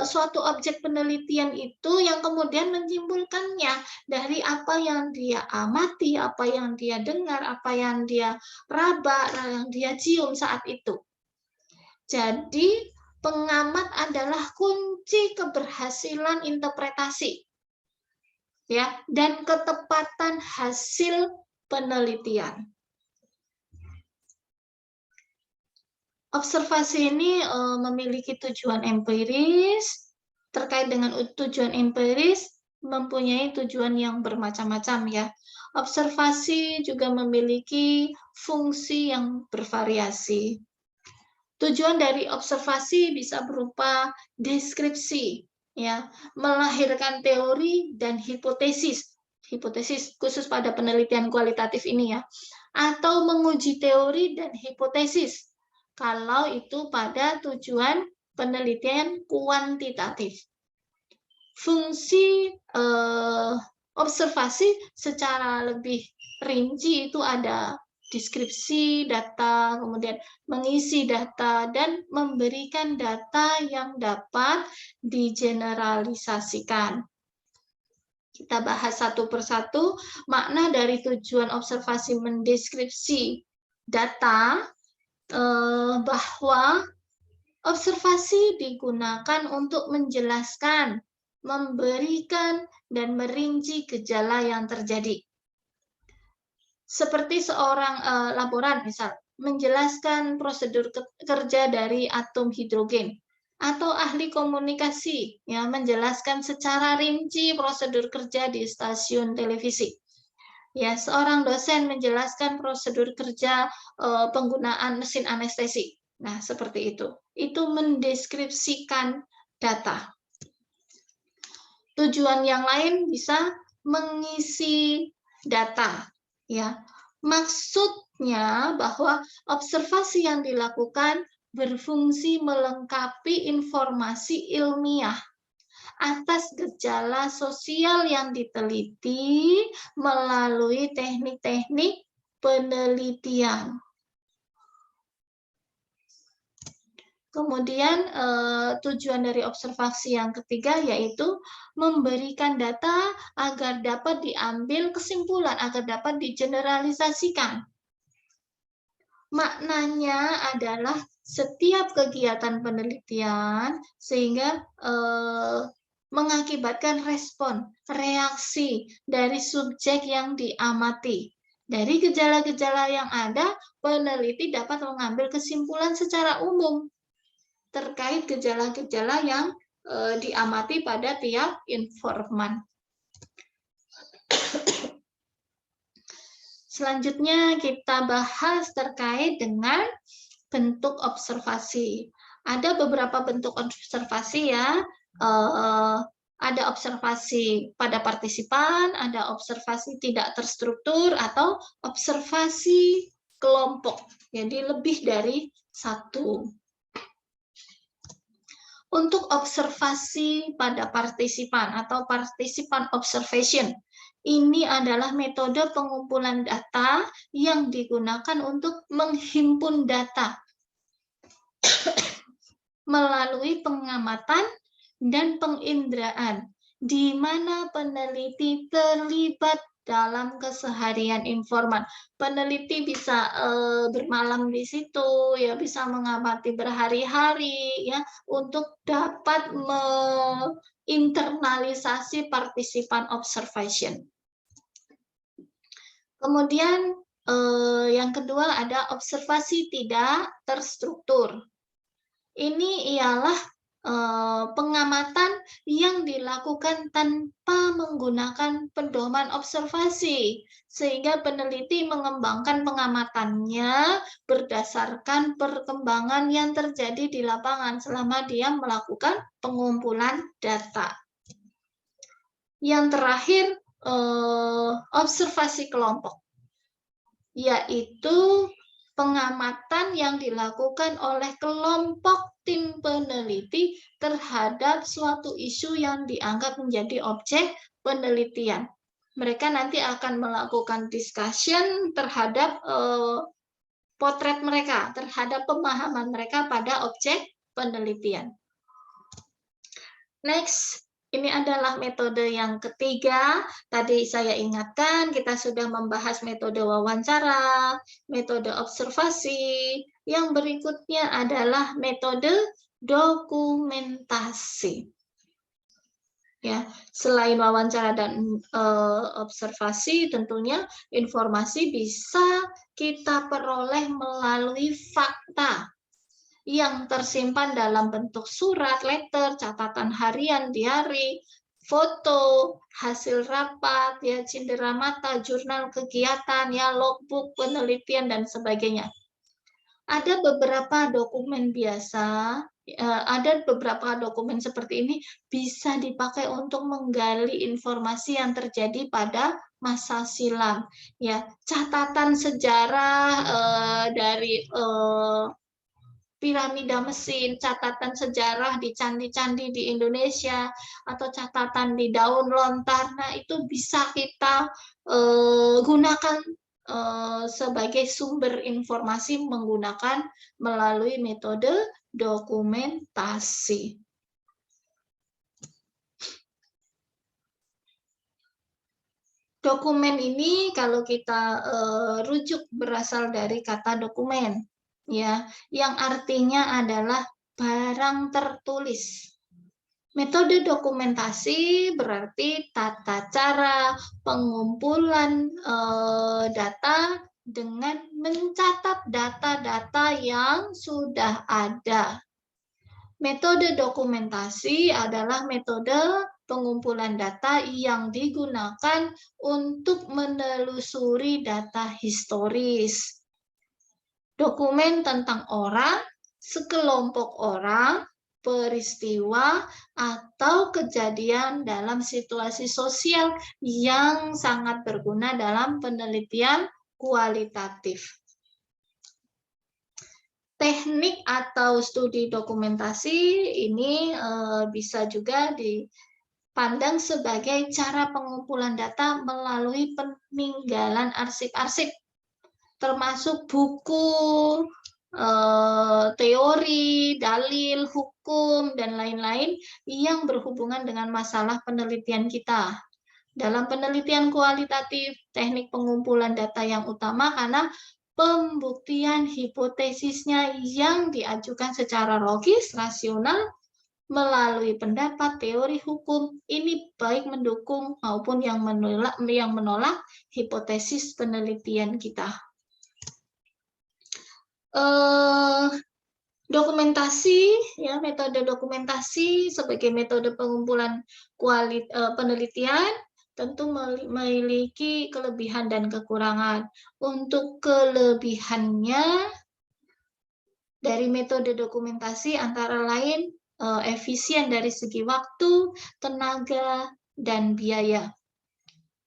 suatu objek penelitian itu yang kemudian menyimpulkannya dari apa yang dia amati, apa yang dia dengar, apa yang dia raba, yang dia cium saat itu. Jadi, pengamat adalah kunci keberhasilan interpretasi, ya, dan ketepatan hasil penelitian. Observasi ini memiliki tujuan empiris. Terkait dengan tujuan empiris, mempunyai tujuan yang bermacam-macam, ya. Observasi juga memiliki fungsi yang bervariasi. Tujuan dari observasi bisa berupa deskripsi, ya, melahirkan teori dan hipotesis khusus pada penelitian kualitatif ini, ya, atau menguji teori dan hipotesis kalau itu pada tujuan penelitian kuantitatif. Fungsi observasi secara lebih rinci itu ada deskripsi data, kemudian mengisi data, dan memberikan data yang dapat digeneralisasikan. Kita bahas satu persatu makna dari tujuan observasi mendeskripsi data, bahwa observasi digunakan untuk menjelaskan, memberikan, dan merinci gejala yang terjadi. Seperti seorang laboran, misal, menjelaskan prosedur kerja dari atom hidrogen, atau ahli komunikasi, ya, menjelaskan secara rinci prosedur kerja di stasiun televisi. Ya, seorang dosen menjelaskan prosedur kerja penggunaan mesin anestesi. Nah, seperti itu. Itu mendeskripsikan data. Tujuan yang lain bisa mengisi data. Ya, maksudnya bahwa observasi yang dilakukan berfungsi melengkapi informasi ilmiah atas gejala sosial yang diteliti melalui teknik-teknik penelitian. Kemudian tujuan dari observasi yang ketiga yaitu memberikan data agar dapat diambil kesimpulan, agar dapat digeneralisasikan. Maknanya adalah setiap kegiatan penelitian sehingga mengakibatkan respon, reaksi dari subjek yang diamati. Dari gejala-gejala yang ada, peneliti dapat mengambil kesimpulan secara umum terkait gejala-gejala yang diamati pada tiap informan. Selanjutnya kita bahas terkait dengan bentuk observasi. Ada beberapa bentuk observasi ya. Ada observasi pada partisipan, ada observasi tidak terstruktur, atau observasi kelompok. Jadi lebih dari satu. Untuk observasi pada partisipan atau partisipan observation, ini adalah metode pengumpulan data yang digunakan untuk menghimpun data melalui pengamatan dan penginderaan, di mana peneliti terlibat dalam keseharian informan. Peneliti bisa bermalam di situ, ya, bisa mengamati berhari-hari, ya, untuk dapat menginternalisasi partisipan observation. Kemudian yang kedua ada observasi tidak terstruktur. Ini ialah pengamatan yang dilakukan tanpa menggunakan pedoman observasi, sehingga peneliti mengembangkan pengamatannya berdasarkan perkembangan yang terjadi di lapangan selama dia melakukan pengumpulan data. Yang terakhir, observasi kelompok, yaitu pengamatan yang dilakukan oleh kelompok tim peneliti terhadap suatu isu yang dianggap menjadi objek penelitian. Mereka nanti akan melakukan discussion terhadap potret mereka, terhadap pemahaman mereka pada objek penelitian. Next. Ini adalah metode yang ketiga. Tadi saya ingatkan, kita sudah membahas metode wawancara, metode observasi. Yang berikutnya adalah metode dokumentasi. Ya, selain wawancara dan observasi, tentunya informasi bisa kita peroleh melalui fakta yang tersimpan dalam bentuk surat, letter, catatan harian, diari, foto, hasil rapat, ya, cindera mata, jurnal kegiatan, ya, logbook penelitian dan sebagainya. Ada beberapa dokumen biasa, ada beberapa dokumen seperti ini bisa dipakai untuk menggali informasi yang terjadi pada masa silam. Ya, catatan sejarah dari piramida mesin, catatan sejarah di candi-candi di Indonesia, atau catatan di daun lontar. Nah, itu bisa kita gunakan sebagai sumber informasi menggunakan melalui metode dokumentasi. Dokumen ini kalau kita rujuk berasal dari kata dokumen, ya, yang artinya adalah barang tertulis. Metode dokumentasi berarti tata cara pengumpulan data dengan mencatat data-data yang sudah ada. Metode dokumentasi adalah metode pengumpulan data yang digunakan untuk menelusuri data historis. Dokumen tentang orang, sekelompok orang, peristiwa, atau kejadian dalam situasi sosial yang sangat berguna dalam penelitian kualitatif. Teknik atau studi dokumentasi ini bisa juga dipandang sebagai cara pengumpulan data melalui peninggalan arsip-arsip, termasuk buku, teori, dalil, hukum, dan lain-lain yang berhubungan dengan masalah penelitian kita. Dalam penelitian kualitatif, teknik pengumpulan data yang utama karena pembuktian hipotesisnya yang diajukan secara logis, rasional, melalui pendapat teori hukum, ini baik mendukung maupun yang menolak hipotesis penelitian kita. Dokumentasi, ya, metode dokumentasi sebagai metode pengumpulan penelitian tentu memiliki kelebihan dan kekurangan. Untuk kelebihannya dari metode dokumentasi antara lain efisien dari segi waktu, tenaga, dan biaya.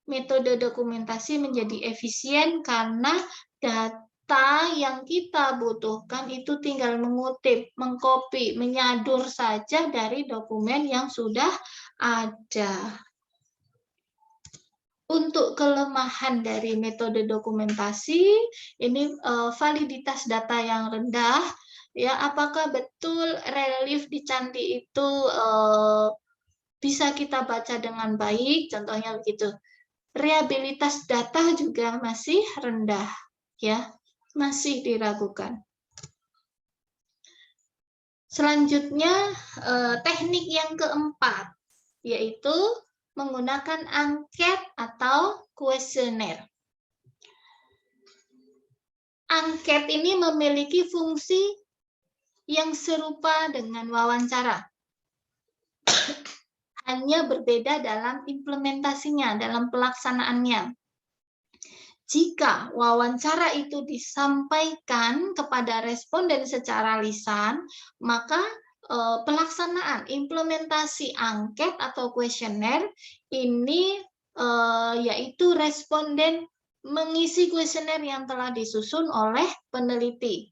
Metode dokumentasi menjadi efisien karena data yang kita butuhkan itu tinggal mengutip, mengcopy, menyadur saja dari dokumen yang sudah ada. Untuk kelemahan dari metode dokumentasi, ini validitas data yang rendah. Ya, apakah betul relief di candi itu bisa kita baca dengan baik? Contohnya begitu. Reliabilitas data juga masih rendah, ya, masih diragukan. Selanjutnya, teknik yang keempat, yaitu menggunakan angket atau kuesioner. Angket ini memiliki fungsi yang serupa dengan wawancara. Hanya berbeda dalam implementasinya, dalam pelaksanaannya. Jika wawancara itu disampaikan kepada responden secara lisan, maka pelaksanaan implementasi angket atau kuesioner ini yaitu responden mengisi kuesioner yang telah disusun oleh peneliti.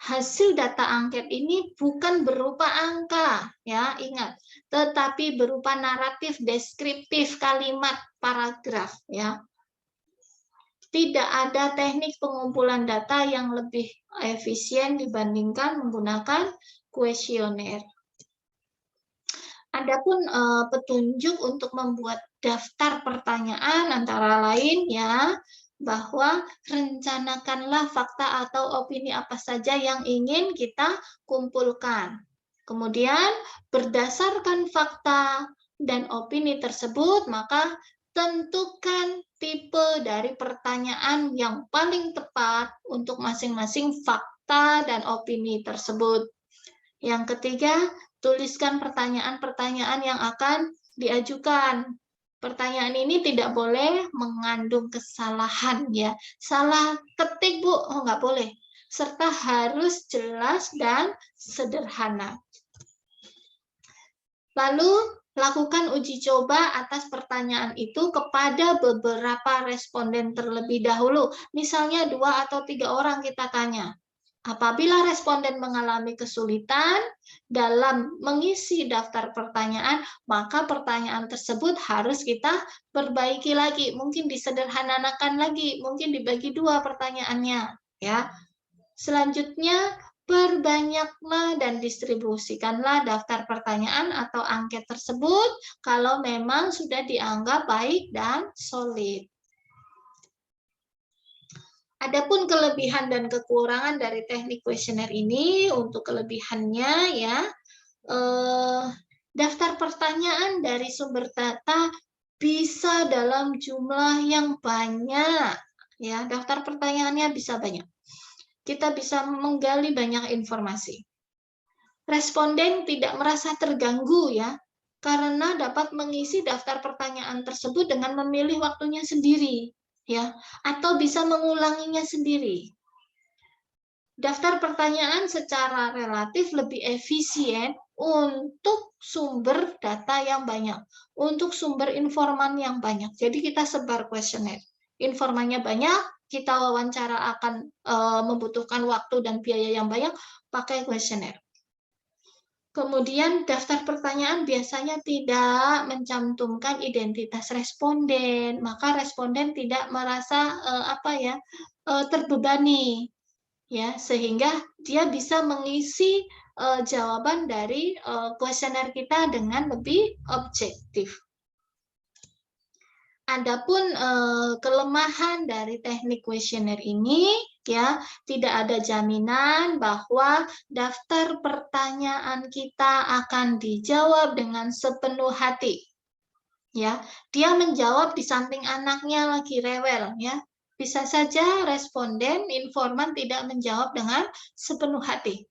Hasil data angket ini bukan berupa angka, ya, ingat, tetapi berupa naratif deskriptif, kalimat, paragraf, ya. Tidak ada teknik pengumpulan data yang lebih efisien dibandingkan menggunakan kuesioner. Adapun petunjuk untuk membuat daftar pertanyaan antara lain, ya, bahwa rencanakanlah fakta atau opini apa saja yang ingin kita kumpulkan. Kemudian berdasarkan fakta dan opini tersebut, maka tentukan tipe dari pertanyaan yang paling tepat untuk masing-masing fakta dan opini tersebut. Yang ketiga, tuliskan pertanyaan-pertanyaan yang akan diajukan. Pertanyaan ini tidak boleh mengandung kesalahan, ya. Salah ketik, Bu, oh, nggak boleh. Serta harus jelas dan sederhana. Lalu, lakukan uji coba atas pertanyaan itu kepada beberapa responden terlebih dahulu. Misalnya 2 atau 3 orang kita tanya. Apabila responden mengalami kesulitan dalam mengisi daftar pertanyaan, maka pertanyaan tersebut harus kita perbaiki lagi, mungkin disederhanakan lagi, mungkin dibagi 2 pertanyaannya, ya. Selanjutnya, perbanyaklah dan distribusikanlah daftar pertanyaan atau angket tersebut kalau memang sudah dianggap baik dan solid. Adapun kelebihan dan kekurangan dari teknik kuesioner ini, untuk kelebihannya ya, daftar pertanyaan dari sumber data bisa dalam jumlah yang banyak, ya, daftar pertanyaannya bisa banyak. Kita bisa menggali banyak informasi. Responden tidak merasa terganggu ya, karena dapat mengisi daftar pertanyaan tersebut dengan memilih waktunya sendiri, ya, atau bisa mengulanginya sendiri. Daftar pertanyaan secara relatif lebih efisien untuk sumber data yang banyak, untuk sumber informan yang banyak. Jadi kita sebar kuesioner. Informannya banyak, kita wawancara akan membutuhkan waktu dan biaya yang banyak, pakai kuesioner. Kemudian daftar pertanyaan biasanya tidak mencantumkan identitas responden, maka responden tidak merasa terbebani, ya, sehingga dia bisa mengisi jawaban dari kuesioner kita dengan lebih objektif. Adapun kelemahan dari teknik kuesioner ini, ya, tidak ada jaminan bahwa daftar pertanyaan kita akan dijawab dengan sepenuh hati. Ya, dia menjawab di samping anaknya lagi rewel, ya. Bisa saja responden informan tidak menjawab dengan sepenuh hati.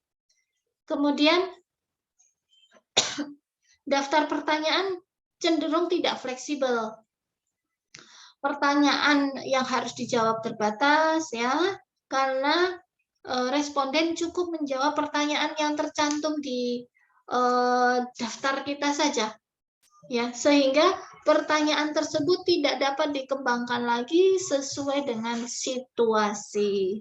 Kemudian daftar pertanyaan cenderung tidak fleksibel. Pertanyaan yang harus dijawab terbatas, ya, karena responden cukup menjawab pertanyaan yang tercantum di daftar kita saja, ya, sehingga pertanyaan tersebut tidak dapat dikembangkan lagi sesuai dengan situasi.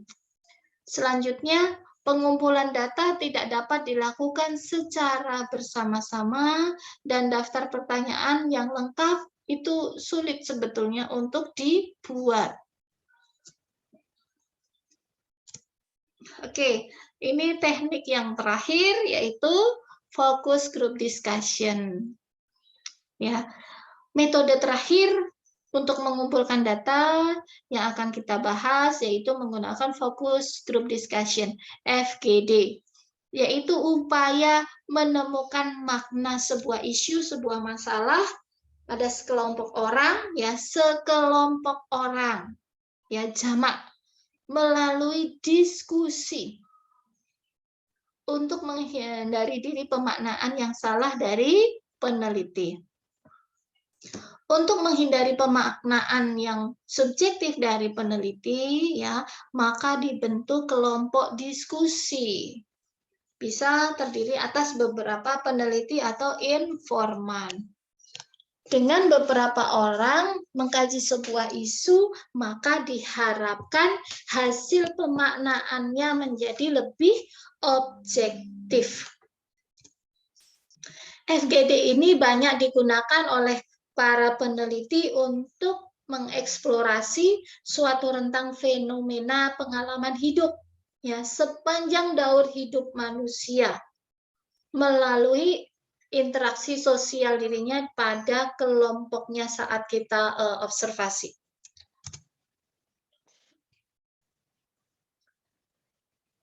Selanjutnya, pengumpulan data tidak dapat dilakukan secara bersama-sama dan daftar pertanyaan yang lengkap itu sulit sebetulnya untuk dibuat. Oke, ini teknik yang terakhir yaitu focus group discussion. Ya, metode terakhir untuk mengumpulkan data yang akan kita bahas yaitu menggunakan focus group discussion (FGD), yaitu upaya menemukan makna sebuah isu, sebuah masalah pada sekelompok orang, ya, sekelompok orang, ya, jamak, melalui diskusi untuk menghindari diri pemaknaan yang salah dari peneliti. Untuk menghindari pemaknaan yang subjektif dari peneliti, ya, maka dibentuk kelompok diskusi. Bisa terdiri atas beberapa peneliti atau informan. Dengan beberapa orang mengkaji sebuah isu, maka diharapkan hasil pemaknaannya menjadi lebih objektif. FGD ini banyak digunakan oleh para peneliti untuk mengeksplorasi suatu rentang fenomena pengalaman hidup, ya, sepanjang daur hidup manusia melalui interaksi sosial dirinya pada kelompoknya saat kita observasi.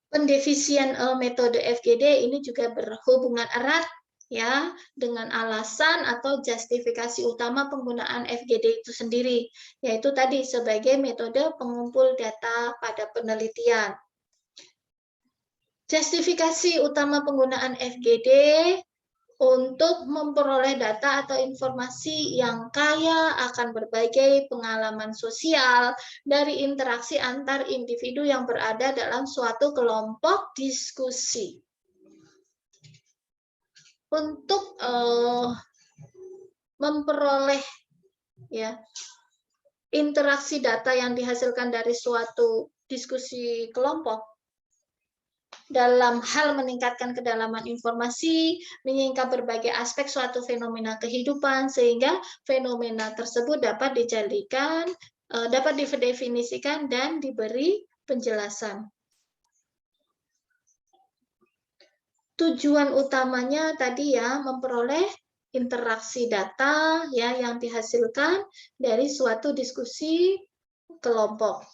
Pendefisian metode FGD ini juga berhubungan erat, ya, dengan alasan atau justifikasi utama penggunaan FGD itu sendiri, yaitu tadi sebagai metode pengumpul data pada penelitian. Justifikasi utama penggunaan FGD untuk memperoleh data atau informasi yang kaya akan berbagai pengalaman sosial dari interaksi antar individu yang berada dalam suatu kelompok diskusi. Untuk memperoleh, ya, interaksi data yang dihasilkan dari suatu diskusi kelompok, dalam hal meningkatkan kedalaman informasi, menyingkap berbagai aspek suatu fenomena kehidupan, sehingga fenomena tersebut dapat dapat didefinisikan dan diberi penjelasan. Tujuan utamanya tadi ya, memperoleh interaksi data ya yang dihasilkan dari suatu diskusi kelompok.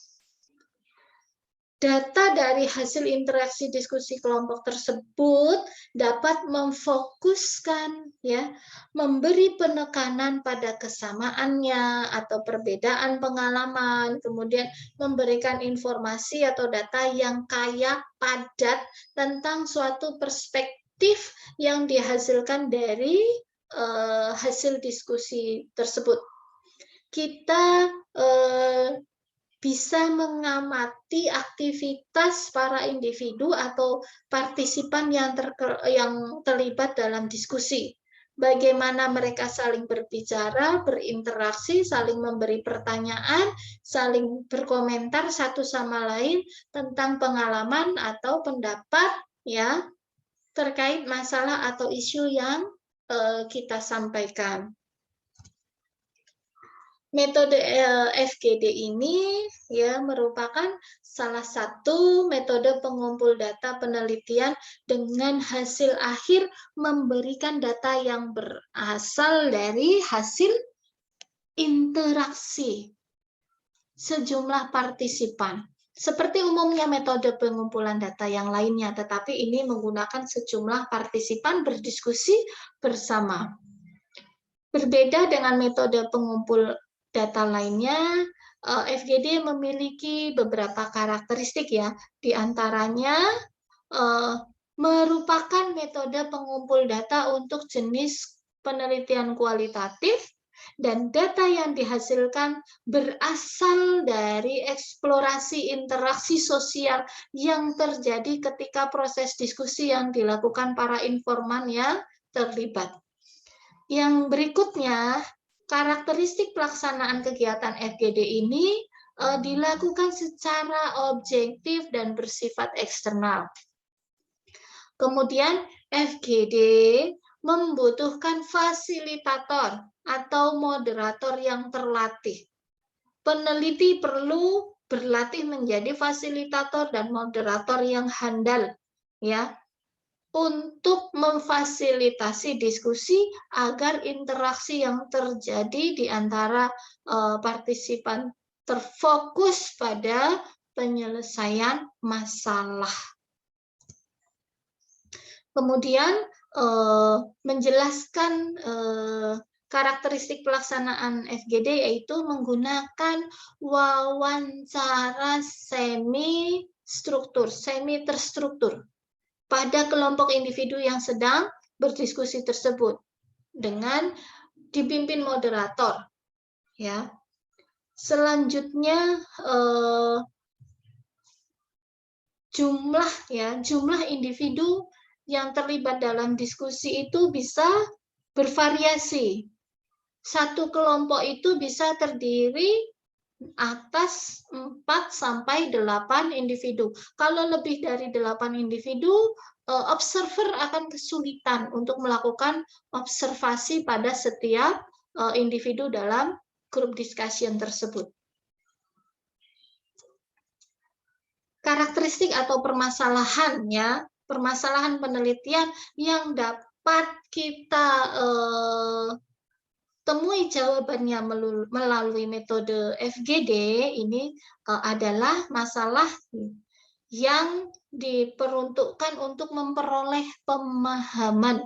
Data dari hasil interaksi diskusi kelompok tersebut dapat memfokuskan ya, memberi penekanan pada kesamaannya atau perbedaan pengalaman, kemudian memberikan informasi atau data yang kaya, padat tentang suatu perspektif yang dihasilkan dari hasil diskusi tersebut. Kita bisa mengamati aktivitas para individu atau partisipan yang terlibat dalam diskusi. Bagaimana mereka saling berbicara, berinteraksi, saling memberi pertanyaan, saling berkomentar satu sama lain tentang pengalaman atau pendapat ya terkait masalah atau isu yang kita sampaikan. Metode FGD ini ya merupakan salah satu metode pengumpul data penelitian dengan hasil akhir memberikan data yang berasal dari hasil interaksi sejumlah partisipan. Seperti umumnya metode pengumpulan data yang lainnya, tetapi ini menggunakan sejumlah partisipan berdiskusi bersama. Berbeda dengan metode pengumpul data lainnya, FGD memiliki beberapa karakteristik ya, di antaranya merupakan metode pengumpul data untuk jenis penelitian kualitatif, dan data yang dihasilkan berasal dari eksplorasi interaksi sosial yang terjadi ketika proses diskusi yang dilakukan para informan yang terlibat. Yang berikutnya, karakteristik pelaksanaan kegiatan FGD ini dilakukan secara objektif dan bersifat eksternal. Kemudian FGD membutuhkan fasilitator atau moderator yang terlatih. Peneliti perlu berlatih menjadi fasilitator dan moderator yang handal ya, untuk memfasilitasi diskusi agar interaksi yang terjadi di antara partisipan terfokus pada penyelesaian masalah. Kemudian menjelaskan karakteristik pelaksanaan FGD yaitu menggunakan wawancara semi terstruktur pada kelompok individu yang sedang berdiskusi tersebut dengan dipimpin moderator ya. Selanjutnya jumlah individu yang terlibat dalam diskusi itu bisa bervariasi. Satu kelompok itu bisa terdiri atas 4 sampai 8 individu. Kalau lebih dari 8 individu, observer akan kesulitan untuk melakukan observasi pada setiap individu dalam grup discussion tersebut. Karakteristik atau permasalahan ya, permasalahan penelitian yang dapat kita temui jawabannya melalui metode FGD ini adalah masalah yang diperuntukkan untuk memperoleh pemahaman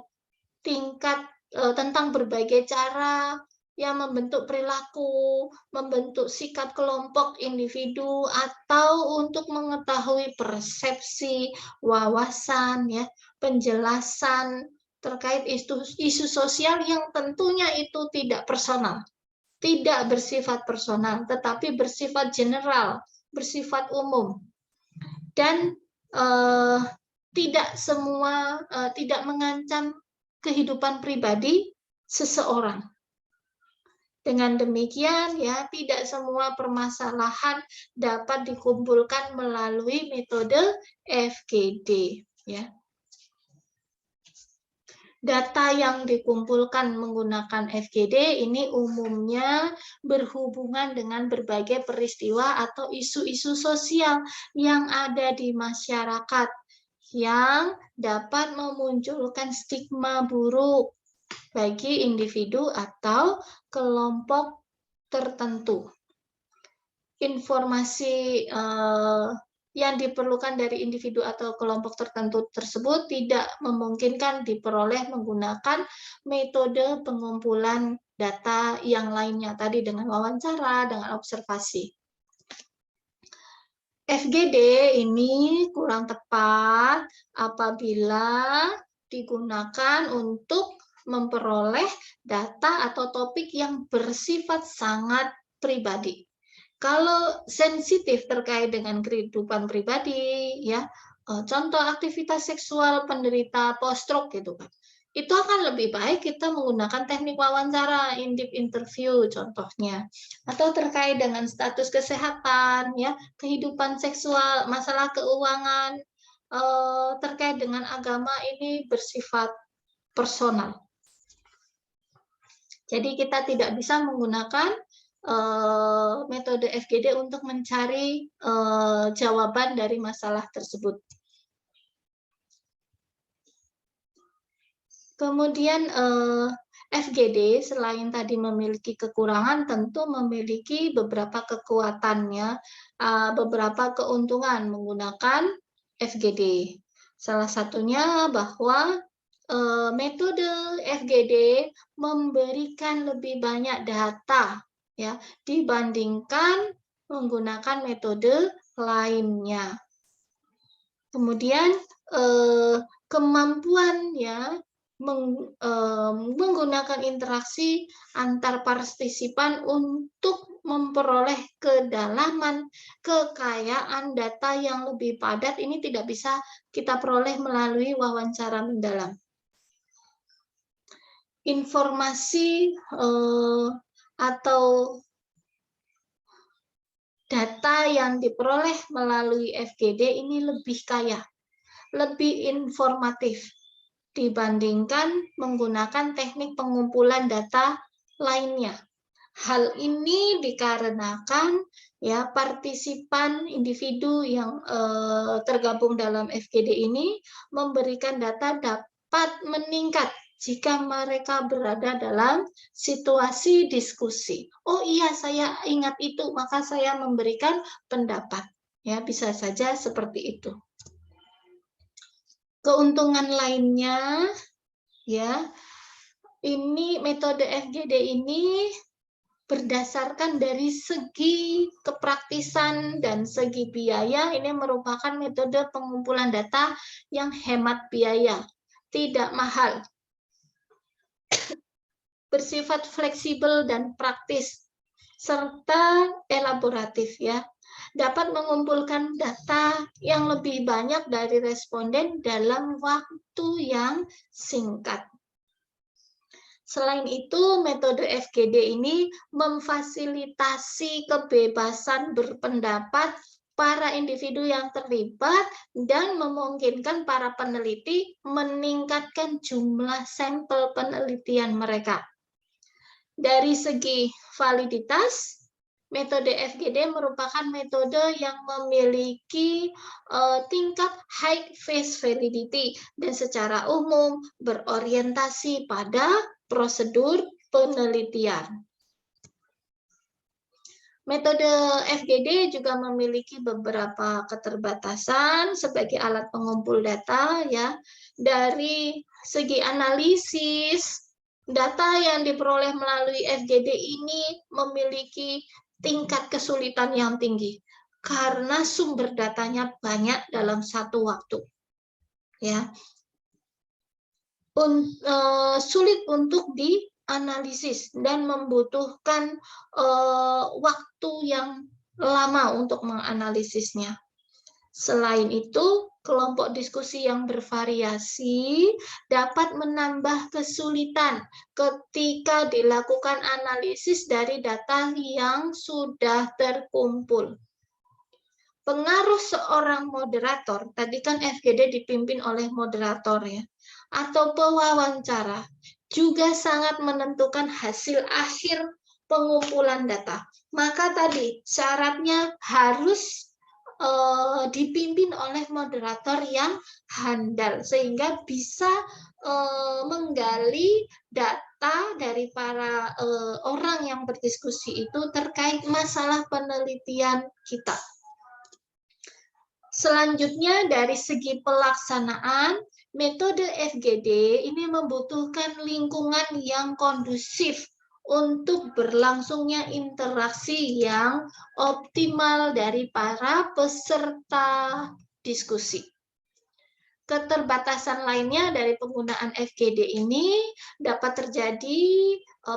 tingkat tentang berbagai cara yang membentuk perilaku, membentuk sikap kelompok individu, atau untuk mengetahui persepsi, wawasan, ya, penjelasan terkait isu sosial yang tentunya itu tidak personal, tidak bersifat personal, tetapi bersifat general, bersifat umum, dan tidak mengancam kehidupan pribadi seseorang. Dengan demikian ya, tidak semua permasalahan dapat dikumpulkan melalui metode FGD ya. Data yang dikumpulkan menggunakan FGD ini umumnya berhubungan dengan berbagai peristiwa atau isu-isu sosial yang ada di masyarakat yang dapat memunculkan stigma buruk bagi individu atau kelompok tertentu. Informasi yang diperlukan dari individu atau kelompok tertentu tersebut tidak memungkinkan diperoleh menggunakan metode pengumpulan data yang lainnya tadi dengan wawancara, dengan observasi. FGD ini kurang tepat apabila digunakan untuk memperoleh data atau topik yang bersifat sangat pribadi. Kalau sensitif terkait dengan kehidupan pribadi, ya, contoh aktivitas seksual penderita post-stroke gitu kan, itu akan lebih baik kita menggunakan teknik wawancara, in-depth interview contohnya, atau terkait dengan status kesehatan, ya, kehidupan seksual, masalah keuangan, terkait dengan agama ini bersifat personal. Jadi kita tidak bisa menggunakan metode FGD untuk mencari jawaban dari masalah tersebut. Kemudian FGD selain tadi memiliki kekurangan, tentu memiliki beberapa kekuatannya, beberapa keuntungan menggunakan FGD. Salah satunya bahwa metode FGD memberikan lebih banyak data ya dibandingkan menggunakan metode lainnya. Kemudian kemampuan ya menggunakan interaksi antar partisipan untuk memperoleh kedalaman, kekayaan data yang lebih padat ini tidak bisa kita peroleh melalui wawancara mendalam. Informasi atau data yang diperoleh melalui FGD ini lebih kaya, lebih informatif dibandingkan menggunakan teknik pengumpulan data lainnya. Hal ini dikarenakan ya partisipan individu yang tergabung dalam FGD ini memberikan data dapat meningkat jika mereka berada dalam situasi diskusi. Oh iya, saya ingat itu, maka saya memberikan pendapat. Ya, bisa saja seperti itu. Keuntungan lainnya, ya, ini metode FGD ini berdasarkan dari segi kepraktisan dan segi biaya, ini merupakan metode pengumpulan data yang hemat biaya, tidak mahal, bersifat fleksibel dan praktis, serta elaboratif ya. Dapat mengumpulkan data yang lebih banyak dari responden dalam waktu yang singkat. Selain itu, metode FGD ini memfasilitasi kebebasan berpendapat para individu yang terlibat dan memungkinkan para peneliti meningkatkan jumlah sampel penelitian mereka. Dari segi validitas, metode FGD merupakan metode yang memiliki tingkat high face validity dan secara umum berorientasi pada prosedur penelitian. Metode FGD juga memiliki beberapa keterbatasan sebagai alat pengumpul data ya. Dari segi analisis, data yang diperoleh melalui FGD ini memiliki tingkat kesulitan yang tinggi karena sumber datanya banyak dalam satu waktu. Ya. Sulit untuk dianalisis dan membutuhkan waktu yang lama untuk menganalisisnya. Selain itu, Kelompok diskusi yang bervariasi dapat menambah kesulitan ketika dilakukan analisis dari data yang sudah terkumpul. Pengaruh seorang moderator, tadi kan FGD dipimpin oleh moderator ya, atau pewawancara, juga sangat menentukan hasil akhir pengumpulan data. Maka tadi syaratnya harus dipimpin oleh moderator yang handal sehingga bisa menggali data dari para orang yang berdiskusi itu terkait masalah penelitian kita. Selanjutnya dari segi pelaksanaan, metode FGD ini membutuhkan lingkungan yang kondusif untuk berlangsungnya interaksi yang optimal dari para peserta diskusi. Keterbatasan lainnya dari penggunaan FGD ini dapat terjadi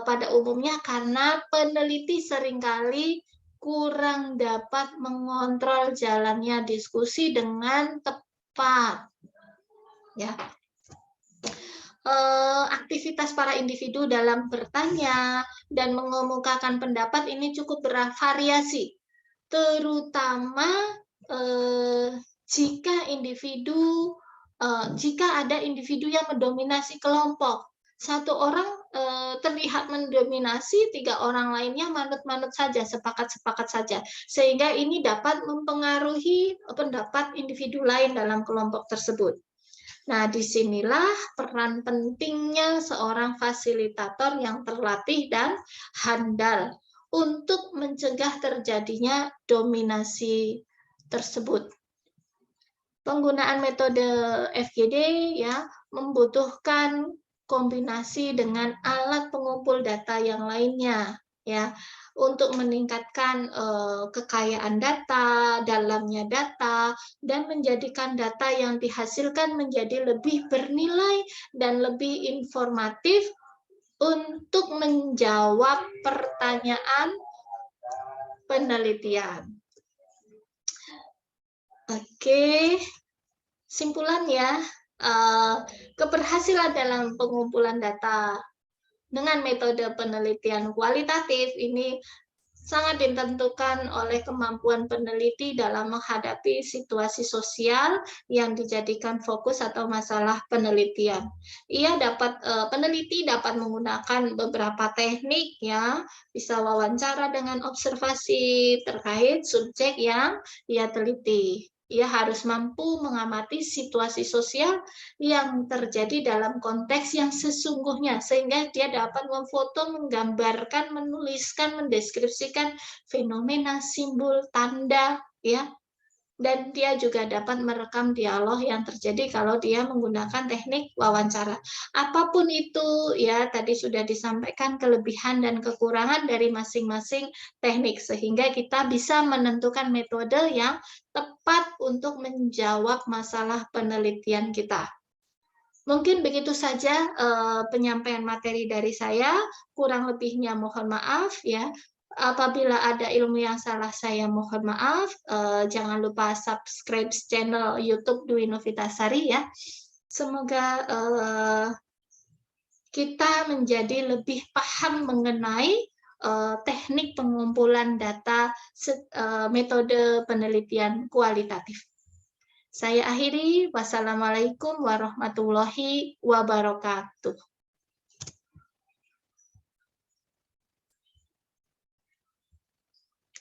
pada umumnya karena peneliti seringkali kurang dapat mengontrol jalannya diskusi dengan tepat. Ya. Aktivitas para individu dalam bertanya dan mengemukakan pendapat ini cukup bervariasi, terutama jika ada individu yang mendominasi kelompok. Satu orang terlihat mendominasi, 3 orang lainnya manut-manut saja, sepakat-sepakat saja, sehingga ini dapat mempengaruhi pendapat individu lain dalam kelompok tersebut. Nah, disinilah peran pentingnya seorang fasilitator yang terlatih dan handal untuk mencegah terjadinya dominasi tersebut. Penggunaan metode FGD ya membutuhkan kombinasi dengan alat pengumpul data yang lainnya ya untuk meningkatkan kekayaan data, dalamnya data, dan menjadikan data yang dihasilkan menjadi lebih bernilai dan lebih informatif untuk menjawab pertanyaan penelitian. Oke, simpulan ya, keberhasilan dalam pengumpulan data dengan metode penelitian kualitatif ini sangat ditentukan oleh kemampuan peneliti dalam menghadapi situasi sosial yang dijadikan fokus atau masalah penelitian. Peneliti dapat menggunakan beberapa teknik ya, bisa wawancara dengan observasi terkait subjek yang ia teliti. Ia harus mampu mengamati situasi sosial yang terjadi dalam konteks yang sesungguhnya, sehingga dia dapat memfoto, menggambarkan, menuliskan, mendeskripsikan fenomena, simbol, tanda, ya. Dan dia juga dapat merekam dialog yang terjadi kalau dia menggunakan teknik wawancara. Apapun itu, ya tadi sudah disampaikan kelebihan dan kekurangan dari masing-masing teknik, sehingga kita bisa menentukan metode yang tepat untuk menjawab masalah penelitian kita. Mungkin begitu saja penyampaian materi dari saya, kurang lebihnya mohon maaf ya. Apabila ada ilmu yang salah saya mohon maaf. Jangan lupa subscribe channel YouTube Dwi Novitasari ya. Semoga kita menjadi lebih paham mengenai teknik pengumpulan data metode penelitian kualitatif. Saya akhiri. Wassalamualaikum warahmatullahi wabarakatuh.